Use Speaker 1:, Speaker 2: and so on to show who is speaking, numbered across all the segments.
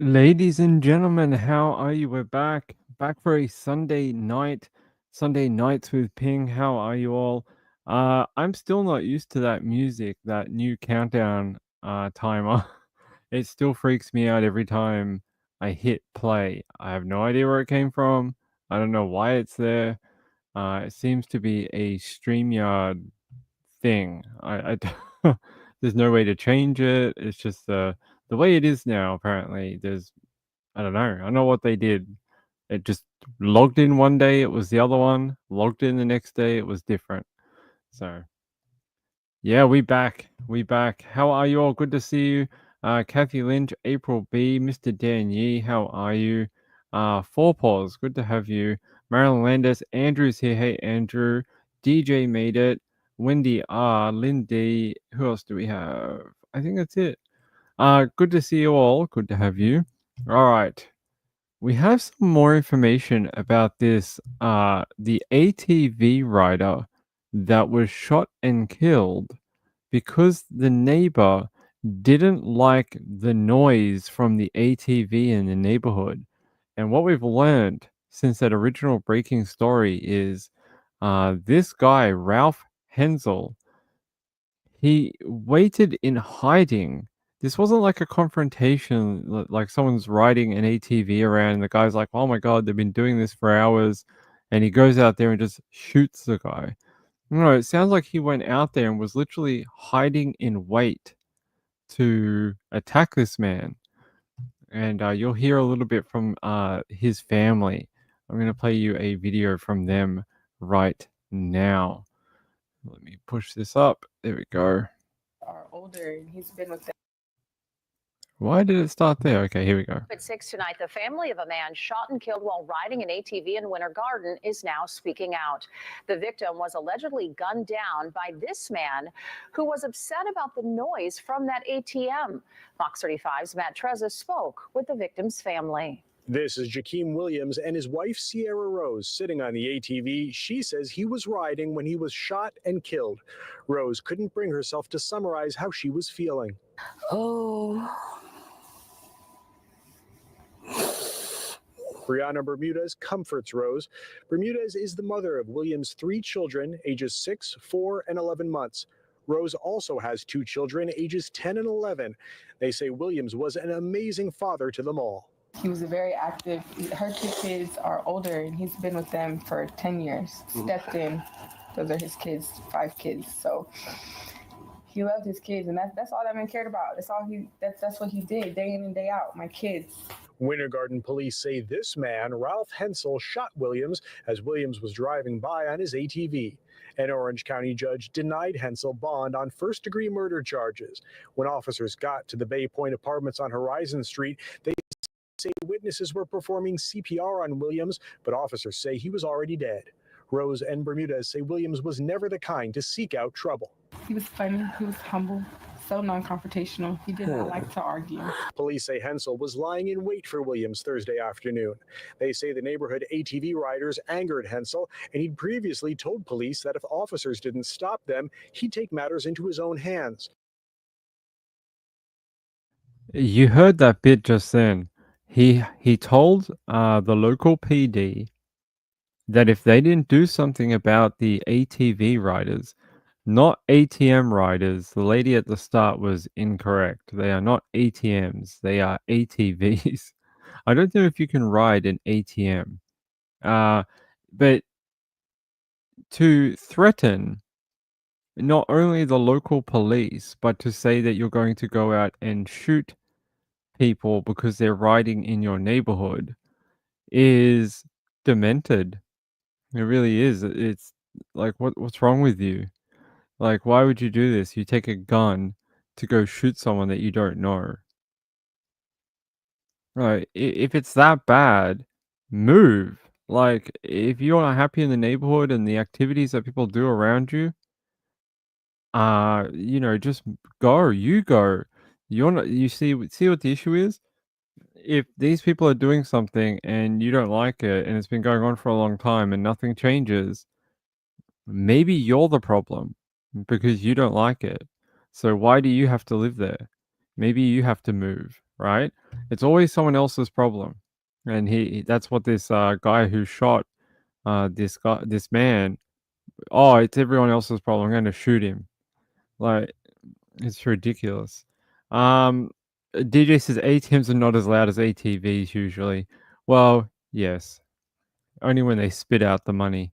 Speaker 1: Ladies and gentlemen, how are you? We're back for a Sunday nights with Ping. How are you all? I'm still not used to that music, that new countdown timer. It still freaks me out every time I hit play. I have no idea where it came from. I don't know why it's there. It seems to be a StreamYard thing. There's no way to change it. It's just the way it is now. Apparently, I don't know. I don't know what they did. It just logged in one day, it was the other one. Logged in the next day, it was different. So yeah, we back. We back. How are you all? Good to see you. Kathy Lynch, April B, Mr. Dan Yee, how are you? Four Paws, good to have you. Marilyn Landis, Andrew's here. Hey Andrew. DJ made it. Wendy R, Lindy. Who else do we have? I think that's it. Good to see you all. Good to have you. All right. We have some more information about this. The ATV rider that was shot and killed because the neighbor didn't like the noise from the ATV in the neighborhood. And what we've learned since that original breaking story is this guy, Ralph Hensel, he waited in hiding. This wasn't like a confrontation, like someone's riding an ATV around and the guy's like, oh my God, they've been doing this for hours. And he goes out there and just shoots the guy. No, it sounds like he went out there and was literally hiding in wait to attack this man. And you'll hear a little bit from his family. I'm going to play you a video from them right now. Let me push this up. There we go.
Speaker 2: Are older, and he's been with them.
Speaker 1: Why did it start there? Okay, here we go.
Speaker 3: At 6 tonight, the family of a man shot and killed while riding an ATV in Winter Garden is now speaking out. The victim was allegedly gunned down by this man who was upset about the noise from that ATM. Fox 35's Matt Trezza spoke with the victim's family.
Speaker 4: This is Jakeem Williams and his wife, Sierra Rose, sitting on the ATV. She says he was riding when he was shot and killed. Rose couldn't bring herself to summarize how she was feeling.
Speaker 2: Oh.
Speaker 4: Brianna Bermudez comforts Rose. Bermudez is the mother of Williams' 3 children, ages 6, 4, and 11 months. Rose also has 2 children, ages 10 and 11. They say Williams was an amazing father to them all.
Speaker 2: He was a very active. Her 2 kids are older, and he's been with them for 10 years. Stepped in. Those are his kids, 5 kids. So he loved his kids, and that's all that man cared about. That's what he did day in and day out. My kids.
Speaker 4: Winter Garden police say this man, Ralph Hensel, shot Williams as Williams was driving by on his ATV. An Orange County judge denied Hensel bond on first-degree murder charges. When officers got to the Bay Point Apartments on Horizon Street, they say witnesses were performing CPR on Williams, but officers say he was already dead. Rose and Bermudez say Williams was never the kind to seek out trouble.
Speaker 2: He was funny. He was humble. So non-confrontational. He did not like to argue.
Speaker 4: Police say Hensel was lying in wait for Williams Thursday afternoon. They say the neighborhood ATV riders angered Hensel, and he'd previously told police that if officers didn't stop them, he'd take matters into his own hands.
Speaker 1: You heard that bit just then. He told the local PD that if they didn't do something about the ATV riders, not ATM riders, the lady at the start was incorrect. They are not ATMs, they are ATVs. I don't know if you can ride an ATM. But to threaten not only the local police, but to say that you're going to go out and shoot people because they're riding in your neighborhood is demented. It really is. It's like, what's wrong with you? Like, why would you do this? You take a gun to go shoot someone that you don't know. Right. If it's that bad, move. Like, if you're not happy in the neighborhood and the activities that people do around you, just go. You go. You're not. You see what the issue is. If these people are doing something and you don't like it, and it's been going on for a long time and nothing changes, maybe you're the problem because you don't like it. So why do you have to live there? Maybe you have to move. right? It's always someone else's problem. And that's what this guy who shot this man, oh, it's everyone else's problem. I'm going to shoot him. Like, it's ridiculous. DJ says ATMs are not as loud as ATVs usually. Well, yes, only when they spit out the money.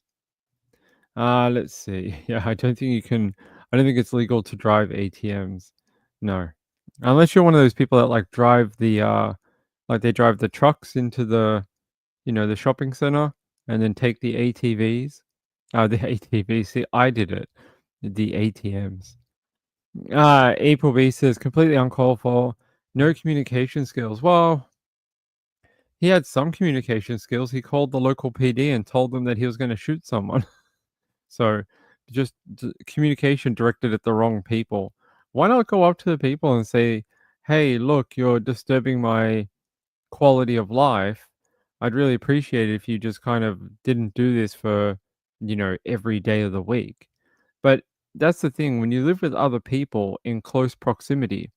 Speaker 1: Let's see. Yeah, I don't think you can. I don't think it's legal to drive ATMs. No, unless you're one of those people that like drive like they drive the trucks into the shopping center and then take the ATVs. The ATVs. See, I did it. The ATMs. April B says completely uncalled for. No communication skills. Well, he had some communication skills. He called the local PD and told them that he was going to shoot someone. So just communication directed at the wrong people. Why not go up to the people and say, hey, look, you're disturbing my quality of life. I'd really appreciate it if you just kind of didn't do this for, every day of the week. But that's the thing. When you live with other people in close proximity,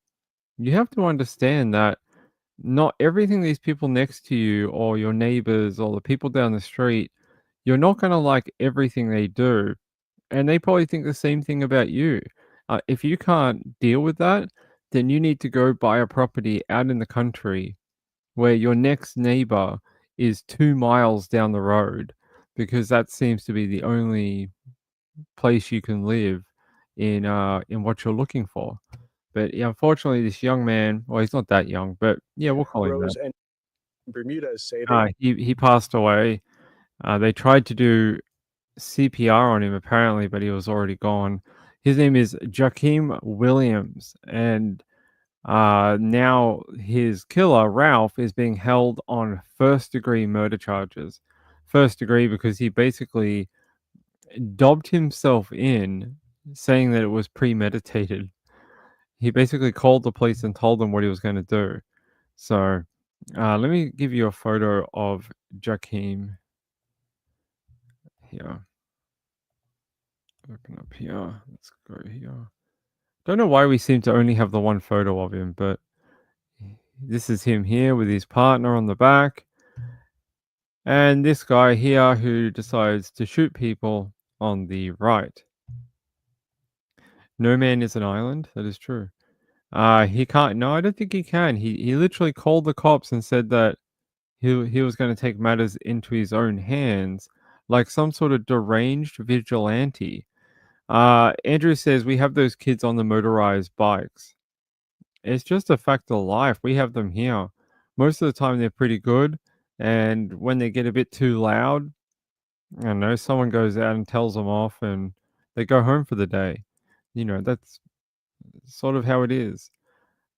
Speaker 1: you have to understand that not everything these people next to you or your neighbors or the people down the street, you're not going to like everything they do. And they probably think the same thing about you. If you can't deal with that, then you need to go buy a property out in the country where your next neighbor is 2 miles down the road, because that seems to be the only place you can live in what you're looking for. But yeah, unfortunately, this young man, well, he's not that young, but yeah, we'll call him that.
Speaker 4: Rose and Bermudez say they
Speaker 1: He passed away. They tried to do CPR on him apparently, but he was already gone. His name is Jakeem Williams, and now his killer, Ralph, is being held on first-degree murder charges. First degree because he basically dobbed himself in, saying that it was premeditated. He basically called the police and told them what he was going to do. So, let me give you a photo of Jakeem here. Open up here. Let's go here. Don't know why we seem to only have the one photo of him, but this is him here with his partner on the back. And this guy here who decides to shoot people on the right. No man is an island. That is true. He can't. No, I don't think he can. He literally called the cops and said that he was going to take matters into his own hands, like some sort of deranged vigilante. Andrew says we have those kids on the motorized bikes. It's just a fact of life. We have them here. Most of the time they're pretty good, and when they get a bit too loud, I don't know, someone goes out and tells them off, and they go home for the day. That's sort of how it is.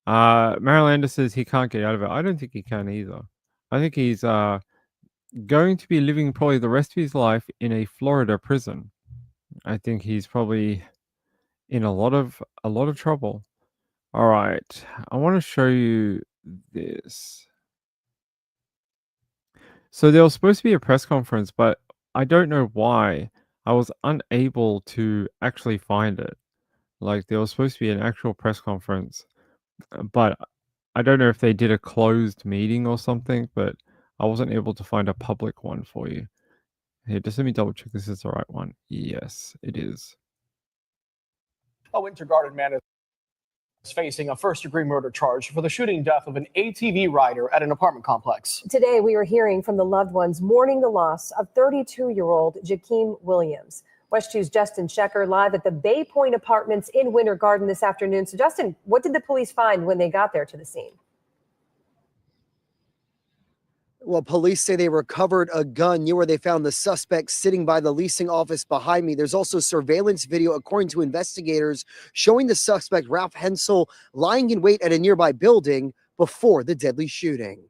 Speaker 1: Marilander says he can't get out of it. I don't think he can either. I think he's going to be living probably the rest of his life in a Florida prison. I think he's probably in a lot of trouble. All right, I want to show you this. So there was supposed to be a press conference, but I don't know why I was unable to actually find it. Like there was supposed to be an actual press conference, but I don't know if they did a closed meeting or something, but I wasn't able to find a public one for you. Here, just let me double check this is the right one. Yes, it is.
Speaker 5: A Winter Garden man is facing a first-degree murder charge for the shooting death of an ATV rider at an apartment complex.
Speaker 6: Today, we are hearing from the loved ones mourning the loss of 32-year-old Jakeem Williams. West 2's Justin Shecker live at the Bay Point Apartments in Winter Garden this afternoon. So, Justin, what did the police find when they got there to the scene?
Speaker 7: Well, police say they recovered a gun near where they found the suspect sitting by the leasing office behind me. There's also surveillance video, according to investigators, showing the suspect, Ralph Hensel, lying in wait at a nearby building before the deadly shooting.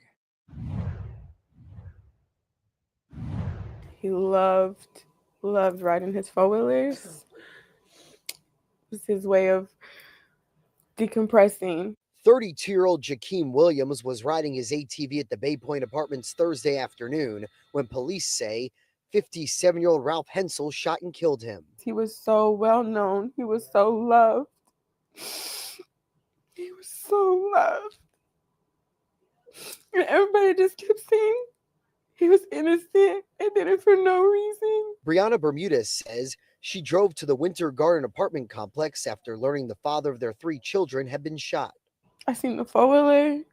Speaker 2: He loved riding his four-wheelers. It was his way of decompressing.
Speaker 7: 32-year-old Jakeem Williams was riding his ATV at the Bay Point Apartments Thursday afternoon when police say 57-year-old Ralph Hensel shot and killed him.
Speaker 2: He was so well known. He was so loved. He was so loved. And everybody just kept saying he was innocent and did it for no reason.
Speaker 7: Brianna Bermudez says she drove to the Winter Garden apartment complex after learning the father of their 3 children had been shot.
Speaker 2: I seen the 4-wheeler,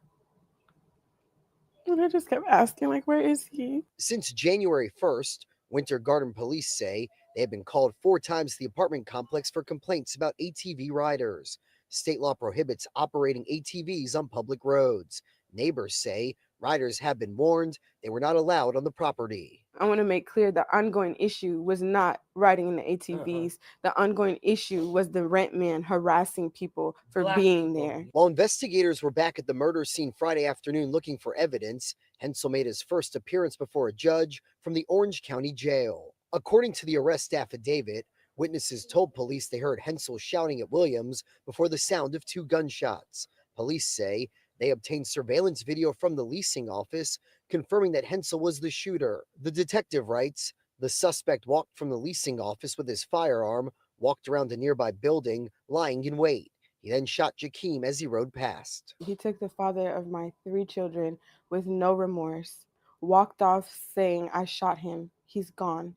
Speaker 2: and I just kept asking, like, where is he?
Speaker 7: Since January 1st, Winter Garden police say they have been called 4 times to the apartment complex for complaints about ATV riders. State law prohibits operating ATVs on public roads. Neighbors say riders have been warned they were not allowed on the property.
Speaker 2: I want to make clear the ongoing issue was not riding in the ATVs. The ongoing issue was the rent man harassing people for being there.
Speaker 7: While investigators were back at the murder scene Friday afternoon looking for evidence, Hensel made his first appearance before a judge from the Orange County Jail. According to the arrest affidavit, witnesses told police they heard Hensel shouting at Williams before the sound of 2 gunshots. Police say they obtained surveillance video from the leasing office confirming that Hensel was the shooter. The detective writes, the suspect walked from the leasing office with his firearm, walked around a nearby building, lying in wait. He then shot Jakeem as he rode past.
Speaker 2: He took the father of my 3 children with no remorse, walked off saying, I shot him. He's gone.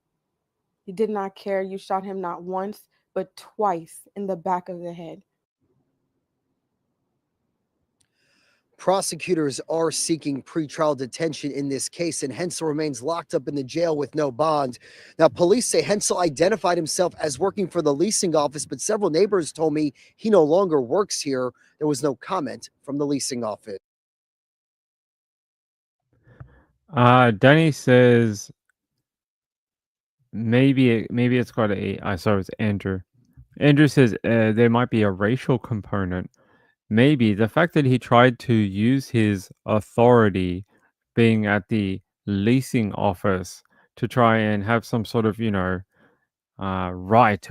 Speaker 2: He did not care. You shot him not once, but twice in the back of the head.
Speaker 7: Prosecutors are seeking pretrial detention in this case, and Hensel remains locked up in the jail with no bond. Now, police say Hensel identified himself as working for the leasing office, but several neighbors told me he no longer works here. There was no comment from the leasing office.
Speaker 1: Danny says maybe it's got sorry, it's Andrew. Andrew says there might be a racial component. Maybe the fact that he tried to use his authority being at the leasing office to try and have some sort of, right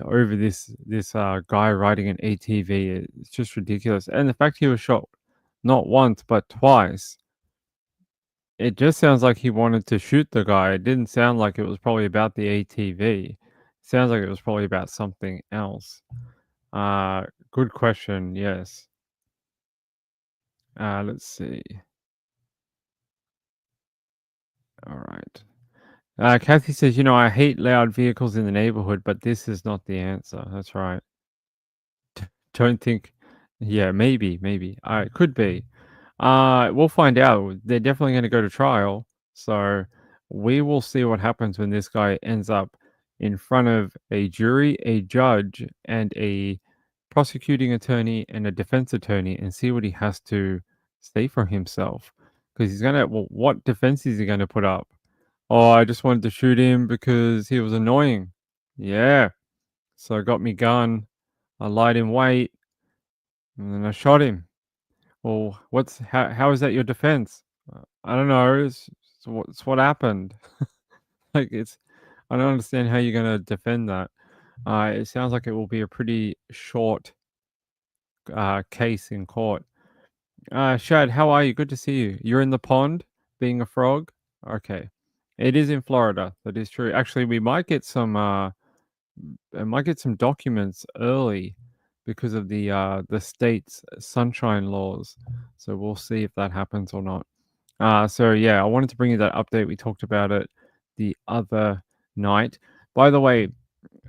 Speaker 1: over this guy riding an ATV. It's just ridiculous. And the fact he was shot not once but twice. It just sounds like he wanted to shoot the guy. It didn't sound like it was probably about the ATV. It sounds like it was probably about something else. Good question. Yes. Let's see. All right. Kathy says, I hate loud vehicles in the neighborhood, but this is not the answer. That's right. Don't think. Yeah, maybe. It could be. We'll find out. They're definitely going to go to trial. So we will see what happens when this guy ends up in front of a jury, a judge, and a prosecuting attorney and a defense attorney and see what he has to say for himself. Because he's going to, what defense is he going to put up? Oh, I just wanted to shoot him because he was annoying. Yeah. So I got me gun. I lied in wait. And then I shot him. Well, how is that your defense? I don't know. It's what happened. I don't understand how you're going to defend that. It sounds like it will be a pretty short case in court. Shad, how are you? Good to see you. You're in the pond being a frog? Okay. It is in Florida. That is true. Actually, we might get some documents early because of the state's sunshine laws. So we'll see if that happens or not. So yeah, I wanted to bring you that update. We talked about it the other night. By the way,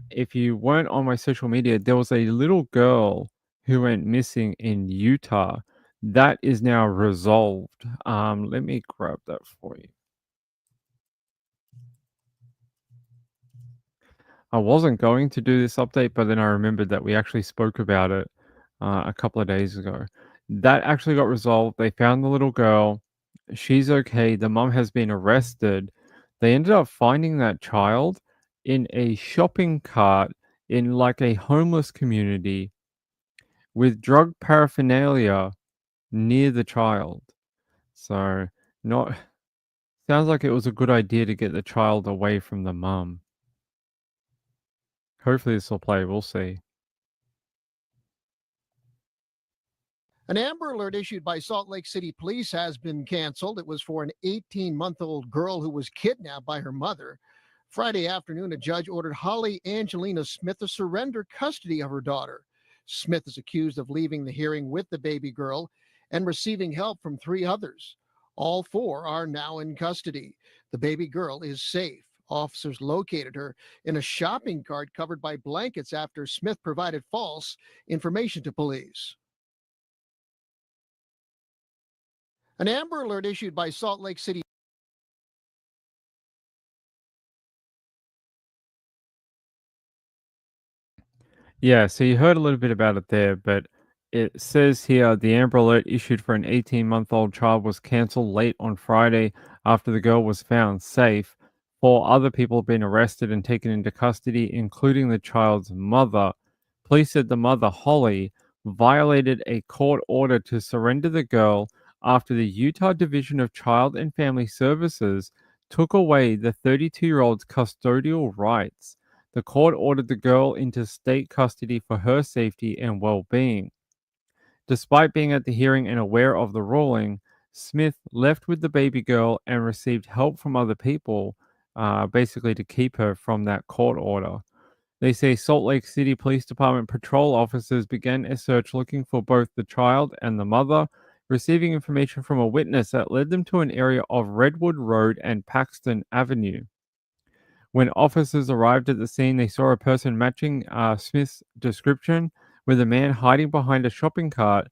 Speaker 1: if you weren't on my social media, there was a little girl who went missing in Utah. That is now resolved. Let me grab that for you. I wasn't going to do this update, but then I remembered that we actually spoke about it a couple of days ago. That actually got resolved. They found the little girl. She's okay. The mom has been arrested. They ended up finding that child in a shopping cart in like a homeless community with drug paraphernalia near the child. So sounds like it was a good idea to get the child away from the mum. Hopefully this will play. We'll see.
Speaker 8: An Amber Alert issued by Salt Lake City Police has been canceled. It was for an 18-month-old girl who was kidnapped by her mother. Friday afternoon, a judge ordered Holly Angelina Smith to surrender custody of her daughter. Smith is accused of leaving the hearing with the baby girl and receiving help from 3 others. All four are now in custody. The baby girl is safe. Officers located her in a shopping cart covered by blankets after Smith provided false information to police. An Amber Alert issued by Salt Lake City.
Speaker 1: Yeah, so you heard a little bit about it there, but it says here the Amber Alert issued for an 18-month-old child was cancelled late on Friday after the girl was found safe. Four other people have been arrested and taken into custody, including the child's mother. Police said the mother, Holly, violated a court order to surrender the girl after the Utah Division of Child and Family Services took away the 32-year-old's custodial rights. The court ordered the girl into state custody for her safety and well being. Despite being at the hearing and aware of the ruling, Smith left with the baby girl and received help from other people, basically to keep her from that court order. They say Salt Lake City Police Department patrol officers began a search looking for both the child and the mother, receiving information from a witness that led them to an area of Redwood Road and Paxton Avenue. When officers arrived at the scene, they saw a person matching Smith's description with a man hiding behind a shopping cart.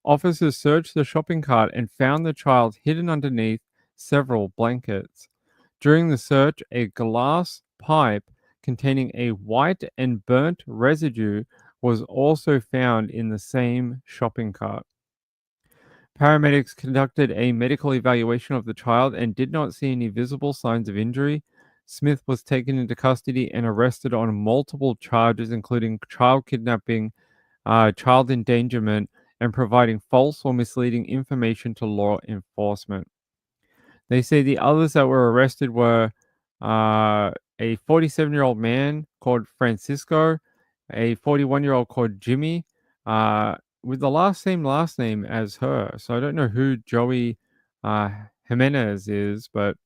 Speaker 1: Officers searched the shopping cart and found the child hidden underneath several blankets. During the search, a glass pipe containing a white and burnt residue was also found in the same shopping cart. Paramedics conducted a medical evaluation of the child and did not see any visible signs of injury. Smith was taken into custody and arrested on multiple charges, including child kidnapping, child endangerment, and providing false or misleading information to law enforcement. They say the others that were arrested were a 47-year-old man called Francisco, a 41-year-old called Jimmy, with the same last name as her. So I don't know who Joey uh, Jimenez is, but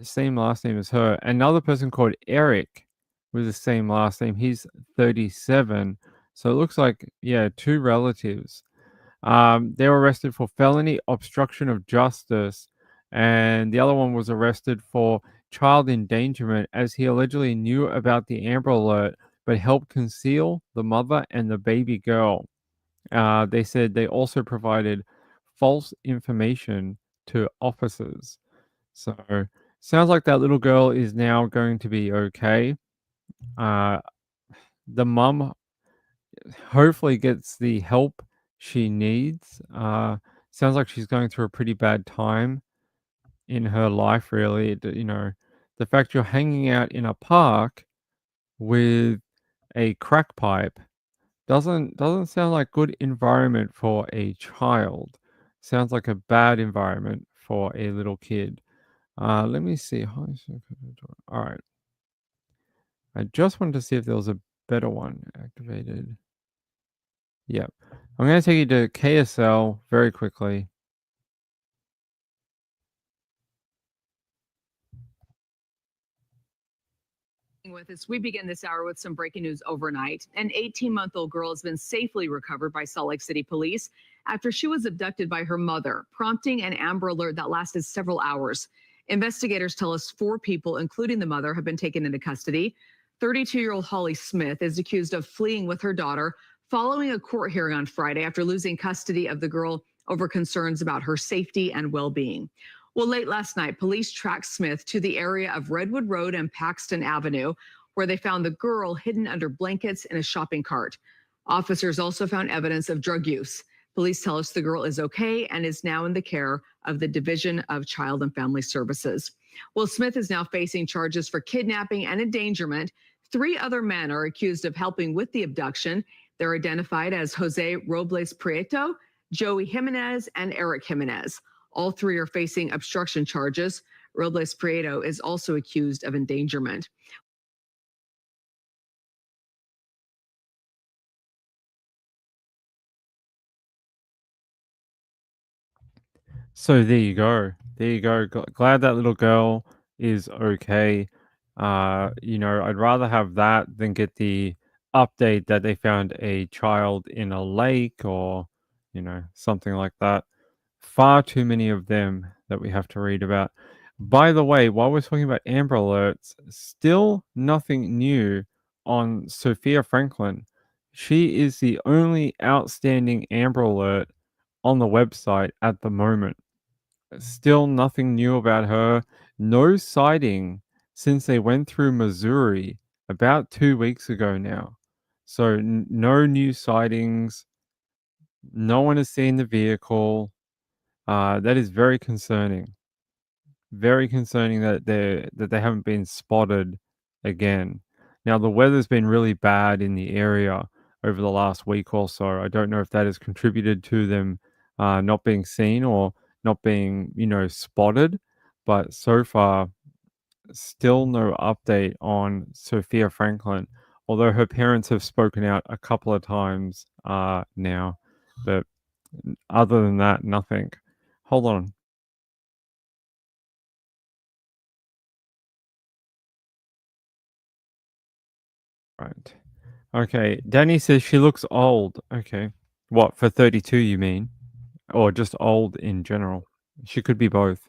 Speaker 1: same last name as her. Another person called Eric with the same last name. He's 37. So it looks like, yeah, two relatives. They were arrested for felony obstruction of justice, and the other one was arrested for child endangerment as he allegedly knew about the Amber Alert but helped conceal the mother and the baby girl. They said they also provided false information to officers. So, sounds like that little girl is now going to be okay. The mum hopefully gets the help she needs. Sounds like she's going through a pretty bad time in her life, really. The fact you're hanging out in a park with a crack pipe doesn't sound like good environment for a child. Sounds like a bad environment for a little kid. Let me see. All right. I just wanted to see if there was a better one activated. Yep. I'm going to take you to KSL very quickly.
Speaker 9: With us, we begin this hour with some breaking news overnight. An 18-month-old girl has been safely recovered by Salt Lake City police after she was abducted by her mother, prompting an Amber Alert that lasted several hours. Investigators tell us 4 people, including the mother, have been taken into custody. 32-year-old Holly Smith is accused of fleeing with her daughter following a court hearing on Friday after losing custody of the girl over concerns about her safety and well-being. Well, late last night, police tracked Smith to the area of Redwood Road and Paxton Avenue, where they found the girl hidden under blankets in a shopping cart. Officers also found evidence of drug use. Police tell us the girl is okay and is now in the care of the Division of Child and Family Services. Well, Smith is now facing charges for kidnapping and endangerment. 3 other men are accused of helping with the abduction. They're identified as Jose Robles Prieto, Joey Jimenez, and Eric Jimenez. All 3 are facing obstruction charges. Robles Prieto is also accused of endangerment.
Speaker 1: So there you go. There you go. Glad that little girl is okay. I'd rather have that than get the update that they found a child in a lake or, something like that. Far too many of them that we have to read about. By the way, while we're talking about Amber Alerts, still nothing new on Sophia Franklin. She is the only outstanding Amber Alert on the website at the moment. Still nothing new about her. No sighting since they went through Missouri about 2 weeks ago now. So no new sightings. No one has seen the vehicle. That is very concerning. Very concerning that they haven't been spotted again. Now the weather's been really bad in the area over the last week or so. I don't know if that has contributed to them not being seen or not being, spotted. But so far, still no update on Sophia Franklin. Although her parents have spoken out a couple of times now, but other than that, nothing. Hold on. Right. Okay. Danny says she looks old. Okay. What, for 32 you mean? Or just old in general? She could be both.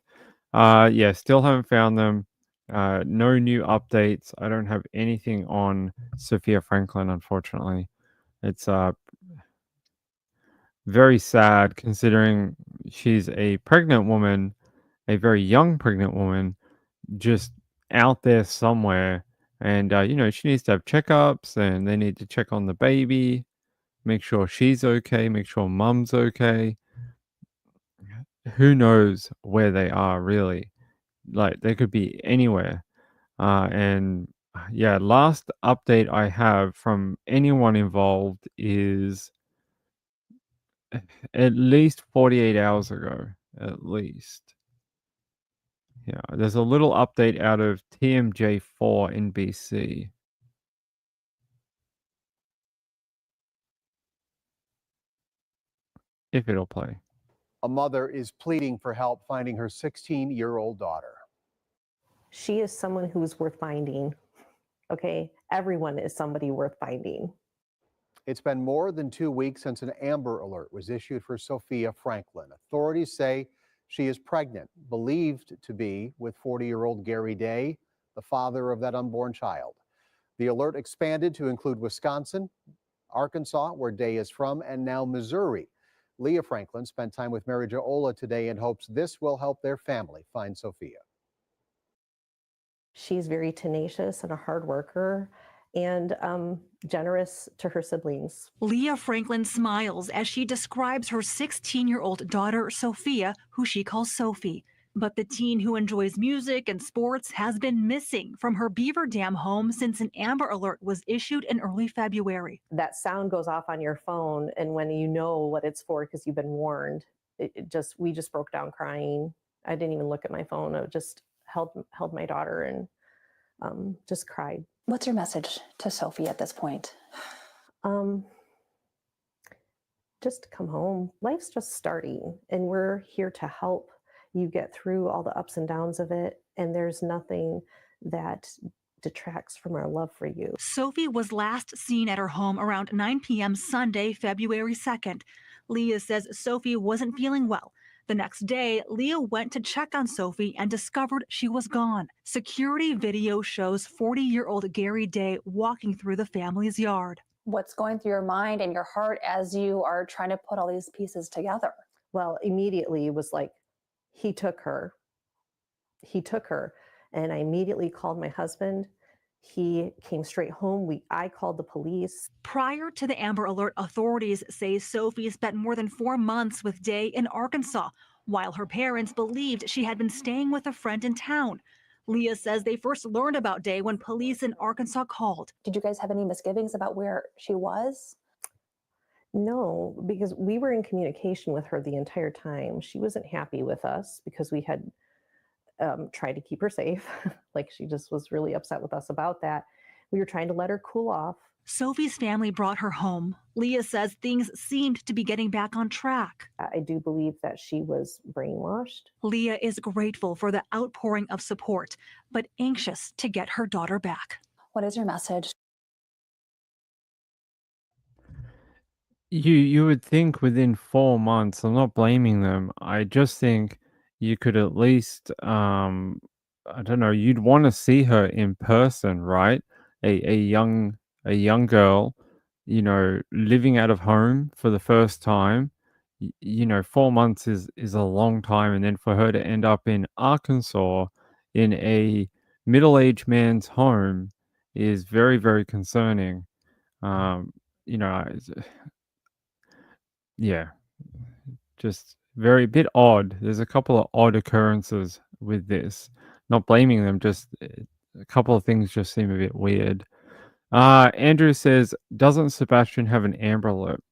Speaker 1: Yeah, still haven't found them. No new updates. I don't have anything on Sophia Franklin, unfortunately. It's very sad considering she's a pregnant woman, a very young pregnant woman, just out there somewhere. And, she needs to have checkups and they need to check on the baby, make sure she's okay, make sure mum's okay. Who knows where they are really? Like, they could be anywhere. And yeah, last update I have from anyone involved is at least 48 hours ago, at least. Yeah, there's a little update out of TMJ4 NBC. If it'll play.
Speaker 10: A mother is pleading for help finding her 16-year-old daughter.
Speaker 11: She is someone who's worth finding. Okay, everyone is somebody worth finding.
Speaker 10: It's been more than 2 weeks since an Amber Alert was issued for Sophia Franklin. Authorities say she is pregnant, believed to be with 40-year-old Gary Day, the father of that unborn child. The alert expanded to include Wisconsin, Arkansas, where Day is from, and now Missouri. Leah Franklin spent time with Mary Jo Ola today in hopes this will help their family find Sophia.
Speaker 11: She's very tenacious and a hard worker and generous to her siblings.
Speaker 12: Leah Franklin smiles as she describes her 16-year-old daughter, Sophia, who she calls Sophie. But the teen who enjoys music and sports has been missing from her Beaver Dam home since an Amber Alert was issued in early February.
Speaker 11: That sound goes off on your phone, and when you know what it's for because you've been warned, we just broke down crying. I didn't even look at my phone. I just held my daughter and just cried.
Speaker 3: What's your message to Sophie at this point?
Speaker 11: Just come home. Life's just starting, and we're here to help you get through all the ups and downs of it. And there's nothing that detracts from our love for you.
Speaker 12: Sophie was last seen at her home around 9 p.m. Sunday, February 2nd. Leah says Sophie wasn't feeling well. The next day, Leah went to check on Sophie and discovered she was gone. Security video shows 40-year-old Gary Day walking through the family's yard.
Speaker 3: What's going through your mind and your heart as you are trying to put all these pieces together?
Speaker 11: Well, immediately it was like, he took her. And I immediately called my husband. He came straight home. I called the police.
Speaker 12: Prior to the Amber Alert, authorities say Sophie spent more than 4 months with Day in Arkansas, while her parents believed she had been staying with a friend in town. Leah says they first learned about Day when police in Arkansas called.
Speaker 3: Did you guys have any misgivings about where she was?
Speaker 11: No, because we were in communication with her the entire time. She wasn't happy with us because we had tried to keep her safe. Like, she just was really upset with us about that. We were trying to let her cool off.
Speaker 12: Sophie's family brought her home. Leah says things seemed to be getting back on track.
Speaker 11: I do believe that she was brainwashed.
Speaker 12: Leah is grateful for the outpouring of support, but anxious to get her daughter back.
Speaker 3: What is your message?
Speaker 1: You would think within 4 months, I'm not blaming them. I just think you could at least, I don't know, you'd wanna see her in person, right? A young girl, living out of home for the first time. 4 months is a long time, and then for her to end up in Arkansas in a middle-aged man's home is very, very concerning. Um, you know, I Yeah, just very bit odd. There's a couple of odd occurrences with this. Not blaming them, just a couple of things just seem a bit weird. Andrew says, doesn't Sebastian have an Amber Alert?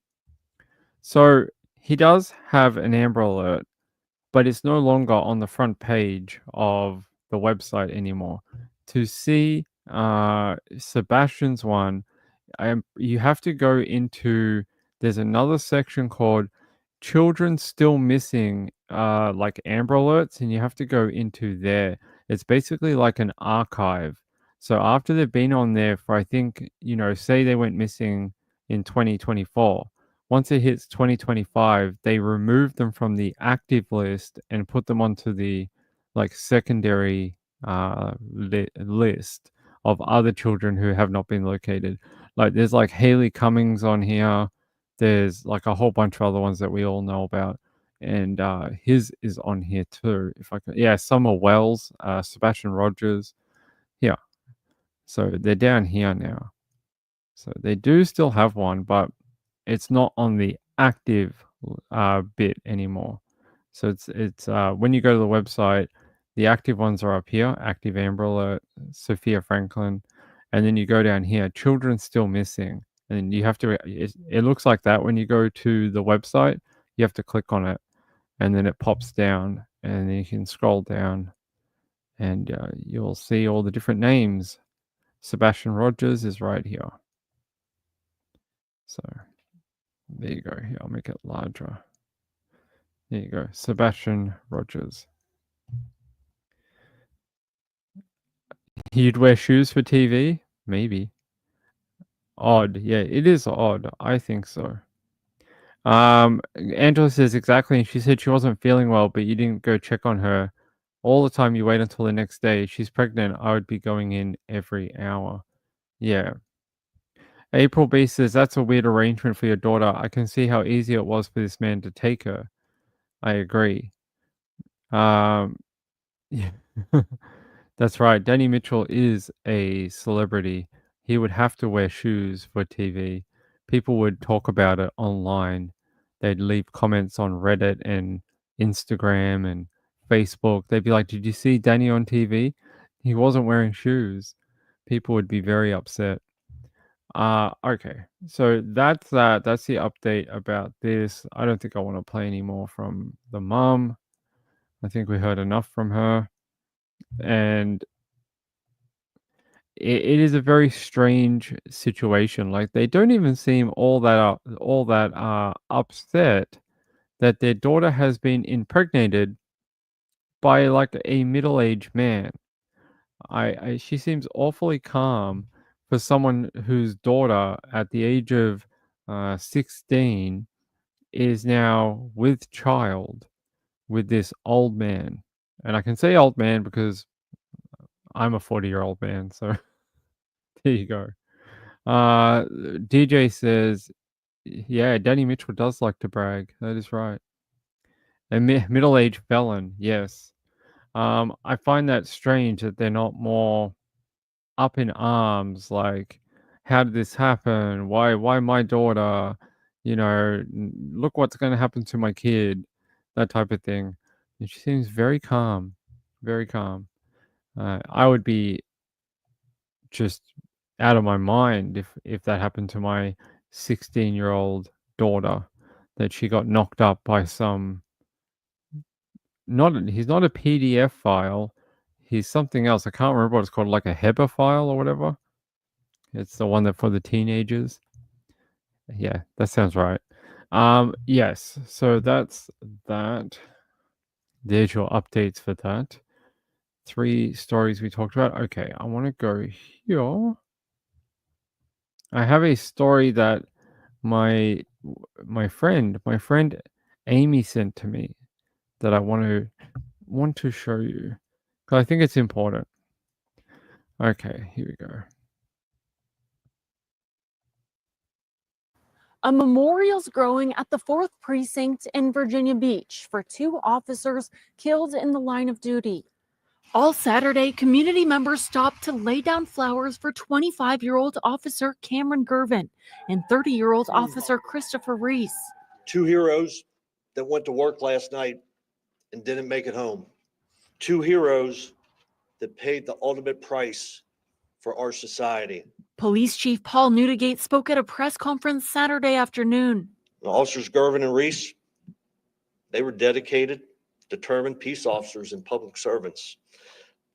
Speaker 1: So he does have an Amber Alert, but it's no longer on the front page of the website anymore. To see Sebastian's one, you have to go into. There's another section called children still missing, like Amber Alerts, and you have to go into there. It's basically like an archive. So after they've been on there for, I think, say they went missing in 2024, once it hits 2025, they remove them from the active list and put them onto the like secondary list of other children who have not been located. Like there's like Haley Cummings on here. There's like a whole bunch of other ones that we all know about, and his is on here too. If I could, yeah, Summer Wells, Sebastian Rogers, yeah. So they're down here now. So they do still have one, but it's not on the active bit anymore. So it's when you go to the website, the active ones are up here: active Amber Alert, Sophia Franklin, and then you go down here, children still missing, and you have to. It looks like that when you go to the website. You have to click on it, and then it pops down, and then you can scroll down, and you'll see all the different names. Sebastian Rogers is right here. So there you go. Here, I'll make it larger. There you go. Sebastian Rogers. You'd wear shoes for TV? Maybe. Odd. Yeah, it is odd. I think so. Angela says exactly. And she said she wasn't feeling well, but you didn't go check on her. All the time you wait until the next day. She's pregnant. I would be going in every hour. Yeah. April B says that's a weird arrangement for your daughter. I can see how easy it was for this man to take her. I agree. Um, yeah. That's right. Danny Mitchell is a celebrity. He would have to wear shoes for TV. People would talk about it online. They'd leave comments on Reddit and Instagram and Facebook. They'd be like, "Did you see Danny on TV? He wasn't wearing shoes." People would be very upset. Okay. So that's that. That's the update about this. I don't think I want to play any more from the mum. I think we heard enough from her. And it is a very strange situation. Like they don't even seem all that upset that their daughter has been impregnated by like a middle-aged man. She seems awfully calm for someone whose daughter at the age of 16 is now with child with this old man. And I can say old man because I'm a 40-year-old man, so there you go. DJ says, yeah, Danny Mitchell does like to brag. That is right. A middle-aged felon, yes. I find that strange that they're not more up in arms, like, how did this happen? Why my daughter? Look what's going to happen to my kid, that type of thing. And she seems very calm, very calm. I would be just out of my mind if that happened to my 16-year-old daughter, that she got knocked up by some he's not a PDF file, he's something else. I can't remember what it's called, like a HEPA file or whatever. It's the one that for the teenagers. Yeah, that sounds right. Yes, so that's that. There's your updates for that. 3 stories we talked about. Okay, I want to go here. I have a story that my my friend Amy sent to me that I want to show you, because I think it's important. Okay, here we go.
Speaker 13: A memorial's growing at the 4th Precinct in Virginia Beach for 2 officers killed in the line of duty. All Saturday, community members stopped to lay down flowers for 25-year-old Officer Cameron Gervin and 30-year-old Officer Christopher Reese.
Speaker 14: 2 heroes that went to work last night and didn't make it home. 2 heroes that paid the ultimate price for our society.
Speaker 13: Police Chief Paul Newdigate spoke at a press conference Saturday afternoon.
Speaker 14: Officers Gervin and Reese, they were dedicated, determined peace officers and public servants.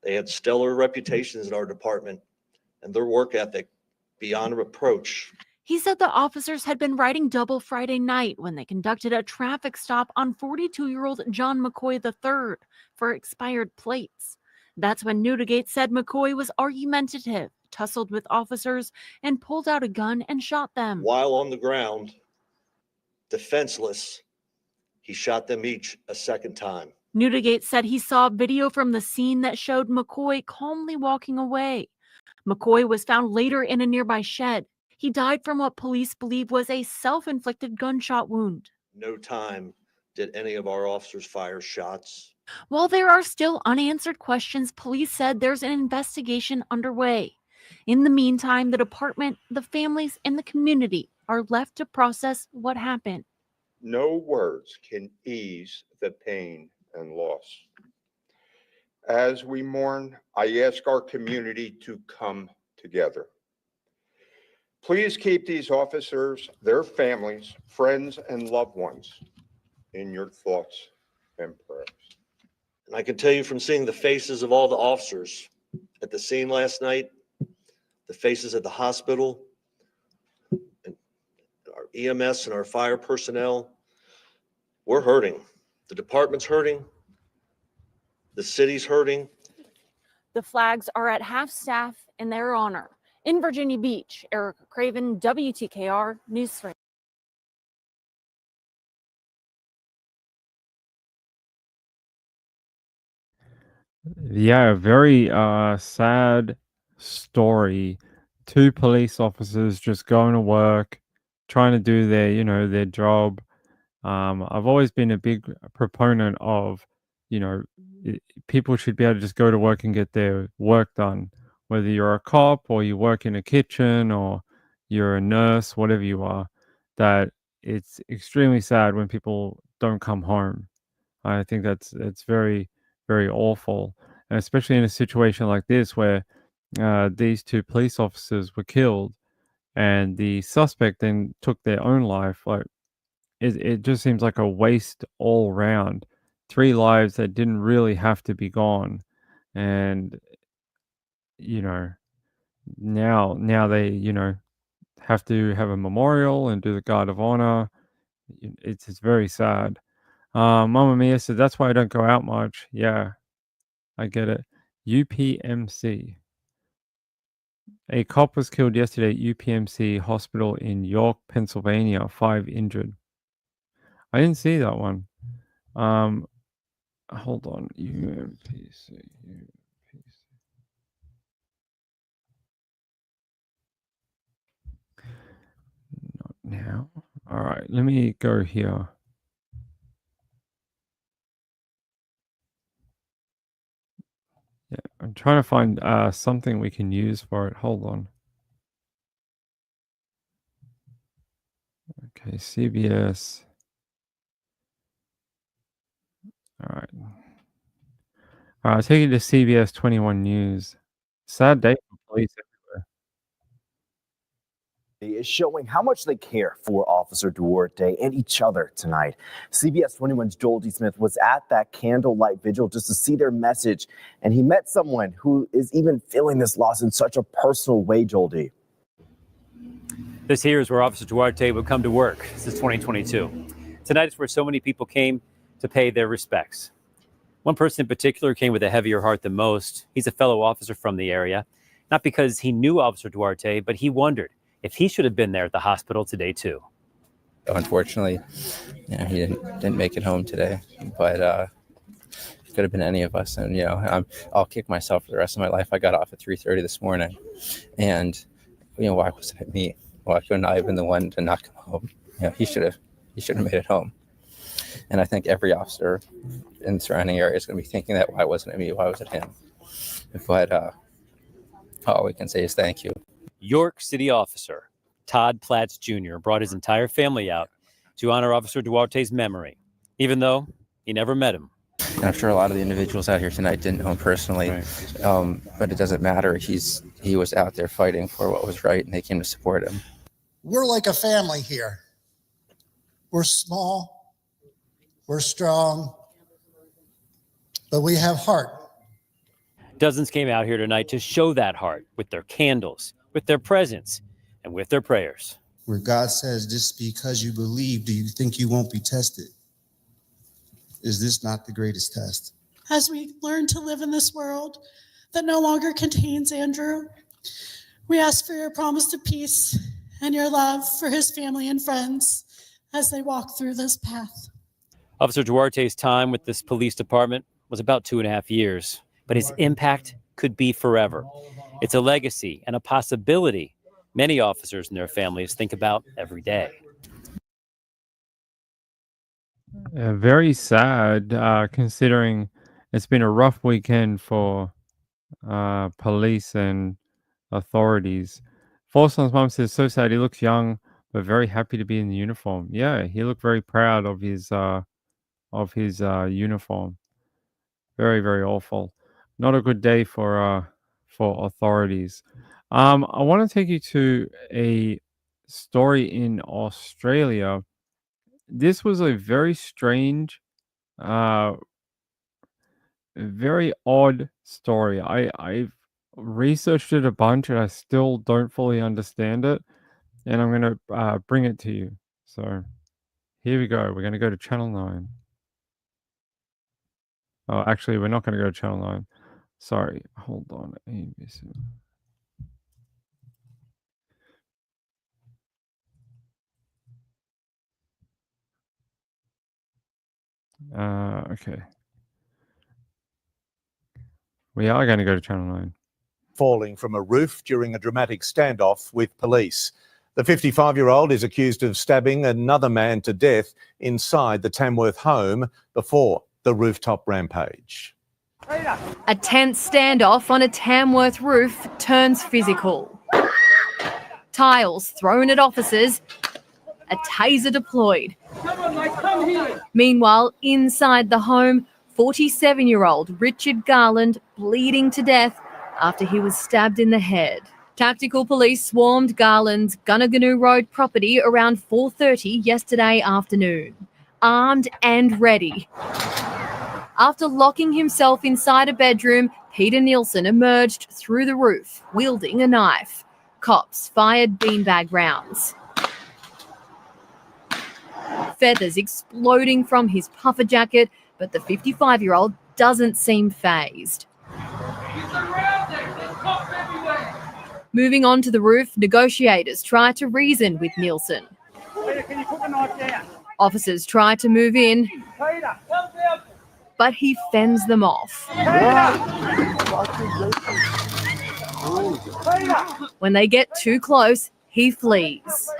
Speaker 14: They had stellar reputations in our department, and their work ethic beyond reproach.
Speaker 13: He said the officers had been riding double Friday night when they conducted a traffic stop on 42-year-old John McCoy III for expired plates. That's when Newdigate said McCoy was argumentative, tussled with officers, and pulled out a gun and shot them.
Speaker 14: While on the ground, defenseless, he shot them each a second time.
Speaker 13: Newdigate said he saw video from the scene that showed McCoy calmly walking away. McCoy was found later in a nearby shed. He died from what police believe was a self-inflicted gunshot wound.
Speaker 14: No time did any of our officers fire shots.
Speaker 13: While there are still unanswered questions, police said there's an investigation underway. In the meantime, the department, the families, and the community are left to process what happened.
Speaker 15: No words can ease the pain and loss. As we mourn, I ask our community to come together. Please keep these officers, their families, friends, and loved ones in your thoughts and prayers.
Speaker 14: And I can tell you from seeing the faces of all the officers at the scene last night, the faces at the hospital, and our EMS and our fire personnel, we're hurting. The department's hurting. The city's hurting.
Speaker 13: The flags are at half staff in their honor. In Virginia Beach, Erica Craven, WTKR News 3.
Speaker 1: Yeah, a very sad story. 2 police officers just going to work, trying to do their, their job. I've always been a big proponent of, people should be able to just go to work and get their work done. Whether you're a cop or you work in a kitchen or you're a nurse, whatever you are, that it's extremely sad when people don't come home. I think that's very, very awful, and especially in a situation like this where these 2 police officers were killed and the suspect then took their own life. Like it just seems like a waste all round. 3 lives that didn't really have to be gone, and now they have to have a memorial and do the guard of honor. It's very sad. Mama Mia said that's why I don't go out much. Yeah, I get it. UPMC. A cop was killed yesterday at UPMC hospital in York, Pennsylvania. 5 injured. I didn't see that one. Hold on. UPMC. Not now. All right, let me go here. Yeah, I'm trying to find something we can use for it. Hold on. Okay, CBS. All right. I'll take you to CBS 21 News. Sad day for police everywhere.
Speaker 16: Is showing how much they care for Officer Duarte and each other tonight. CBS 21's Joel D. Smith was at that candlelight vigil just to see their message, and he met someone who is even feeling this loss in such a personal way, Joel D.
Speaker 17: This here is where Officer Duarte would come to work since 2022. Tonight is where so many people came to pay their respects. One person in particular came with a heavier heart than most. He's a fellow officer from the area, not because he knew Officer Duarte, but he wondered if he should have been there at the hospital today, too.
Speaker 18: Unfortunately, he didn't make it home today, but it could have been any of us. And I'll kick myself for the rest of my life. I got off at 3:30 this morning, and why wasn't it me? Why couldn't I have been the one to not come home? He should have made it home. And I think every officer in the surrounding area is going to be thinking that, why wasn't it me? Why was it him? But all we can say is thank you.
Speaker 17: York City officer Todd Platts Jr. brought his entire family out to honor Officer Duarte's memory, even though he never met him.
Speaker 18: And I'm sure a lot of the individuals out here tonight didn't know him personally, but it doesn't matter. He was out there fighting for what was right, and they came to support him.
Speaker 19: We're like a family here. We're small, we're strong, but we have heart.
Speaker 17: Dozens came out here tonight to show that heart with their candles, with their presence, and with their prayers.
Speaker 20: Where God says, just because you believe, do you think you won't be tested? Is this not the greatest test?
Speaker 21: As we learn to live in this world that no longer contains Andrew, we ask for your promise of peace and your love for his family and friends as they walk through this path.
Speaker 17: Officer Duarte's time with this police department was about 2.5 years, but his impact could be forever. It's a legacy and a possibility many officers and their families think about every day.
Speaker 1: Very sad, considering it's been a rough weekend for police and authorities. Forson's mom says, so sad. He looks young, but very happy to be in the uniform. Yeah, he looked very proud of his uniform. Very, very awful. Not a good day for authorities. I want to take you to a story in Australia. This was a very strange, very odd story. I've researched it a bunch and I still don't fully understand it. And I'm going to bring it to you. So here we go. We're going to go to Channel 9. Oh, actually, we're not going to go to Channel 9. Sorry. Hold on. Okay. We are going to go to Channel 9.
Speaker 22: Falling from a roof during a dramatic standoff with police. The 55-year-old is accused of stabbing another man to death inside the Tamworth home before the rooftop rampage.
Speaker 23: A tense standoff on a Tamworth roof turns physical. Tiles thrown at officers, a taser deployed. Meanwhile, inside the home, 47-year-old Richard Garland bleeding to death after he was stabbed in the head. Tactical police swarmed Garland's Gunnaganoo Road property around 4:30 yesterday afternoon, armed and ready. After locking himself inside a bedroom, Peter Nielsen emerged through the roof, wielding a knife. Cops fired beanbag rounds. Feathers exploding from his puffer jacket, but the 55-year-old doesn't seem fazed. Moving on to the roof, negotiators try to reason with Nielsen. Officers try to move in, but he fends them off. When they get too close, he flees.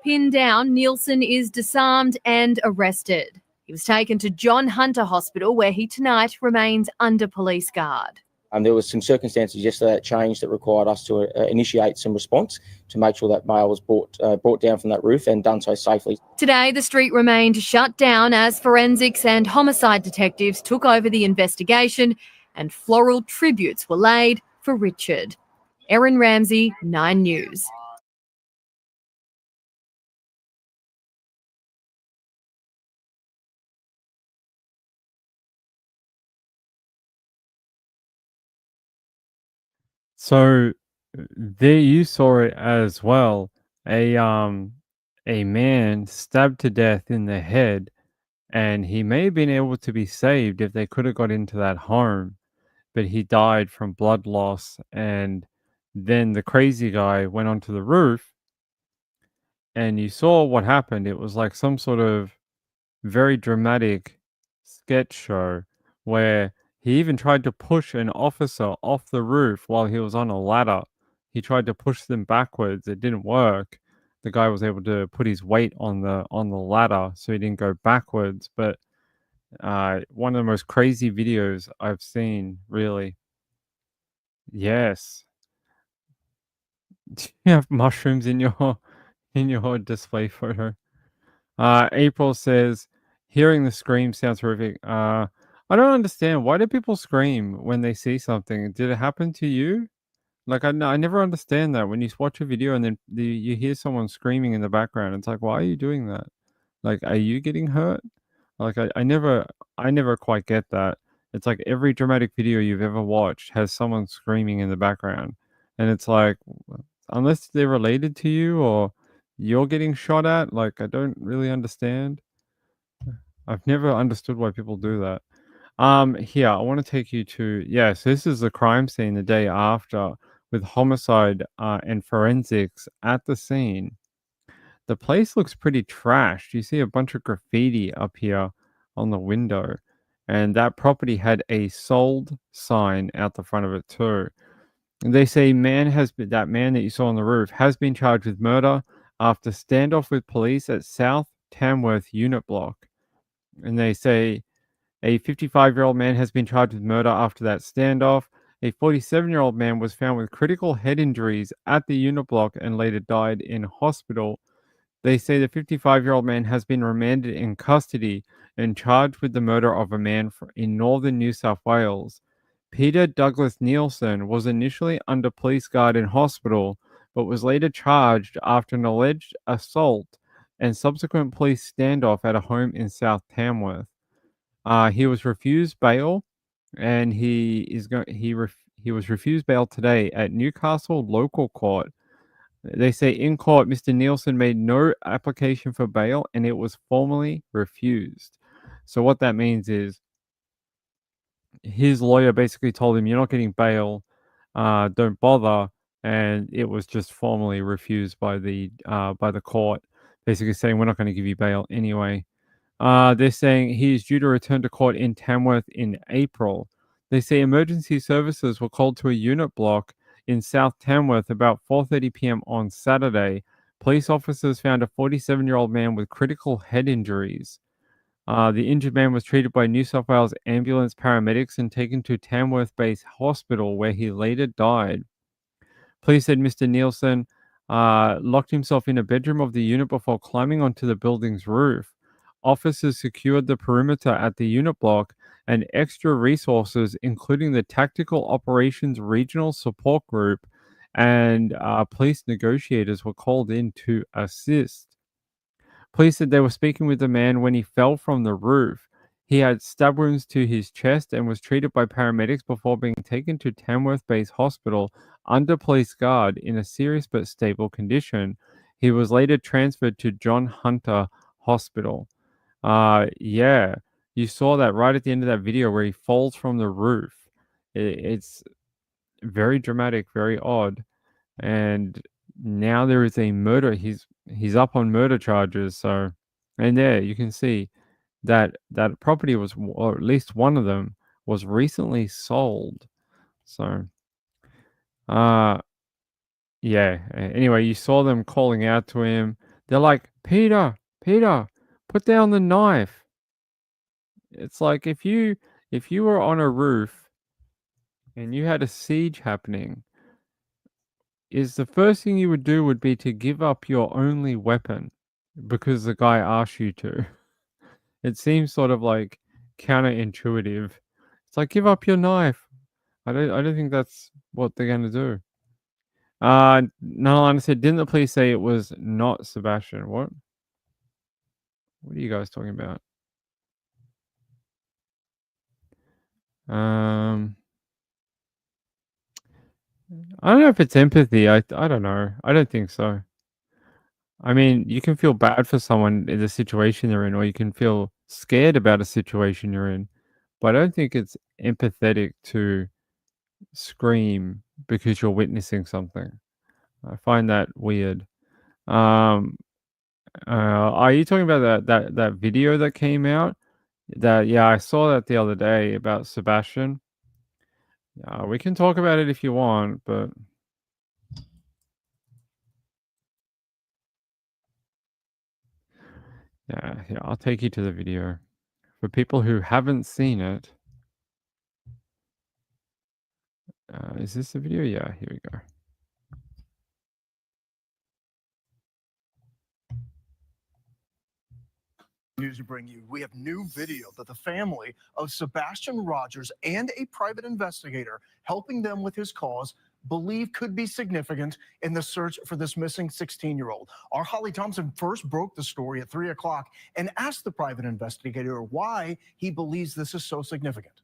Speaker 23: Pinned down, Nielsen is disarmed and arrested. He was taken to John Hunter Hospital, where he tonight remains under police guard.
Speaker 24: There was some circumstances yesterday that changed that required us to initiate some response to make sure that male was brought down from that roof and done so safely.
Speaker 23: Today, the street remained shut down as forensics and homicide detectives took over the investigation and floral tributes were laid for Richard. Erin Ramsey, 9 News.
Speaker 1: So there you saw it as well. A man stabbed to death in the head, and he may have been able to be saved if they could have got into that home, but he died from blood loss and then the crazy guy went onto the roof, and you saw what happened. It was like some sort of very dramatic sketch show where he even tried to push an officer off the roof while he was on a ladder. He tried to push them backwards. It didn't work. The guy was able to put his weight on the ladder so he didn't go backwards. But one of the most crazy videos I've seen, really. Yes. Do you have mushrooms in your display photo? April says, hearing the scream sounds horrific. I don't understand. Why do people scream when they see something? Did it happen to you? Like, I never understand that when you watch a video and then you hear someone screaming in the background. It's like, why are you doing that? Like, are you getting hurt? Like, I never quite get that. It's like every dramatic video you've ever watched has someone screaming in the background. And it's like, unless they're related to you or you're getting shot at, like, I don't really understand. I've never understood why people do that. Here, I want to take you to, yes, this is the crime scene the day after with homicide and forensics at the scene. The place looks pretty trashed. You see a bunch of graffiti up here on the window, and that property had a sold sign out the front of it too. And they say that man that you saw on the roof has been charged with murder after standoff with police at South Tamworth unit block. And they say a 55-year-old man has been charged with murder after that standoff. A 47-year-old man was found with critical head injuries at the unit block and later died in hospital. They say the 55-year-old man has been remanded in custody and charged with the murder of a man in northern New South Wales. Peter Douglas Nielsen was initially under police guard in hospital, but was later charged after an alleged assault and subsequent police standoff at a home in South Tamworth. He was refused bail, and he was refused bail today at Newcastle Local Court. They say in court, Mr. Nielsen made no application for bail, and it was formally refused. So what that means is his lawyer basically told him, "You're not getting bail. Don't bother." And it was just formally refused by the court, basically saying, "We're not going to give you bail anyway." They're saying he is due to return to court in Tamworth in April. They say emergency services were called to a unit block in South Tamworth about 4:30 p.m. on Saturday. Police officers found a 47-year-old man with critical head injuries. The injured man was treated by New South Wales ambulance paramedics and taken to Tamworth-based hospital, where he later died. Police said Mr. Nielsen locked himself in a bedroom of the unit before climbing onto the building's roof. Officers secured the perimeter at the unit block, and extra resources, including the Tactical Operations Regional Support Group and police negotiators, were called in to assist. Police said they were speaking with the man when he fell from the roof. He had stab wounds to his chest and was treated by paramedics before being taken to Tamworth-based hospital under police guard in a serious but stable condition. He was later transferred to John Hunter Hospital. Yeah, you saw that right at the end of that video where he falls from the roof. It's very dramatic, very odd, and now there is a murder. He's up on murder charges. So, and there you can see that property was, or at least one of them, was recently sold. So, yeah. Anyway, you saw them calling out to him. They're like, Peter, Peter, put down the knife. It's like if you were on a roof and you had a siege happening, is the first thing you would do would be to give up your only weapon because the guy asked you to. It seems sort of like counterintuitive. It's like, give up your knife. I don't think that's what they're gonna do. Nalana said, didn't the police say it was not Sebastian? What? What are you guys talking about? I don't know if it's empathy. I don't know. I don't think so. I mean, you can feel bad for someone in the situation they're in, or you can feel scared about a situation you're in. But I don't think it's empathetic to scream because you're witnessing something. I find that weird. Um, are you talking about that video that came out? Yeah, I saw that the other day about Sebastian. We can talk about it if you want, but yeah, I'll take you to the video. For people who haven't seen it, is this the video? Yeah, here we go.
Speaker 2: News to bring you. We have new video that the family of Sebastian Rogers and a private investigator helping them with his cause believe could be significant in the search for this missing 16-year-old. Our Holly Thompson first broke the story at 3 o'clock and asked the private investigator why he believes this is so significant.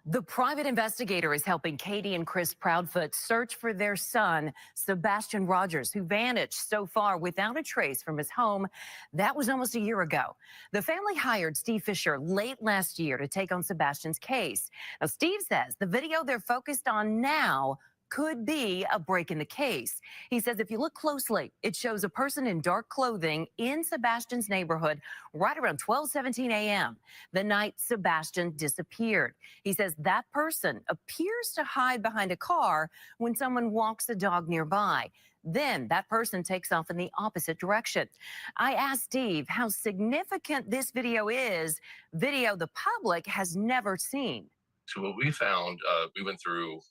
Speaker 4: The private investigator is helping Katie and Chris Proudfoot search for their son, Sebastian Rogers, who vanished so far without a trace from his home. That was almost a year ago. The family hired Steve Fisher late last year to take on Sebastian's case. Now, Steve says the video they're focused on now could be a break in the case. He says if you look closely, it shows a person in dark clothing in Sebastian's neighborhood right around 12:17 a.m., the night Sebastian disappeared. He says that person appears to hide behind a car when someone walks the dog nearby. Then that person takes off in the opposite direction. I asked Steve how significant this video is, video the public has never seen.
Speaker 5: So what we found, we went through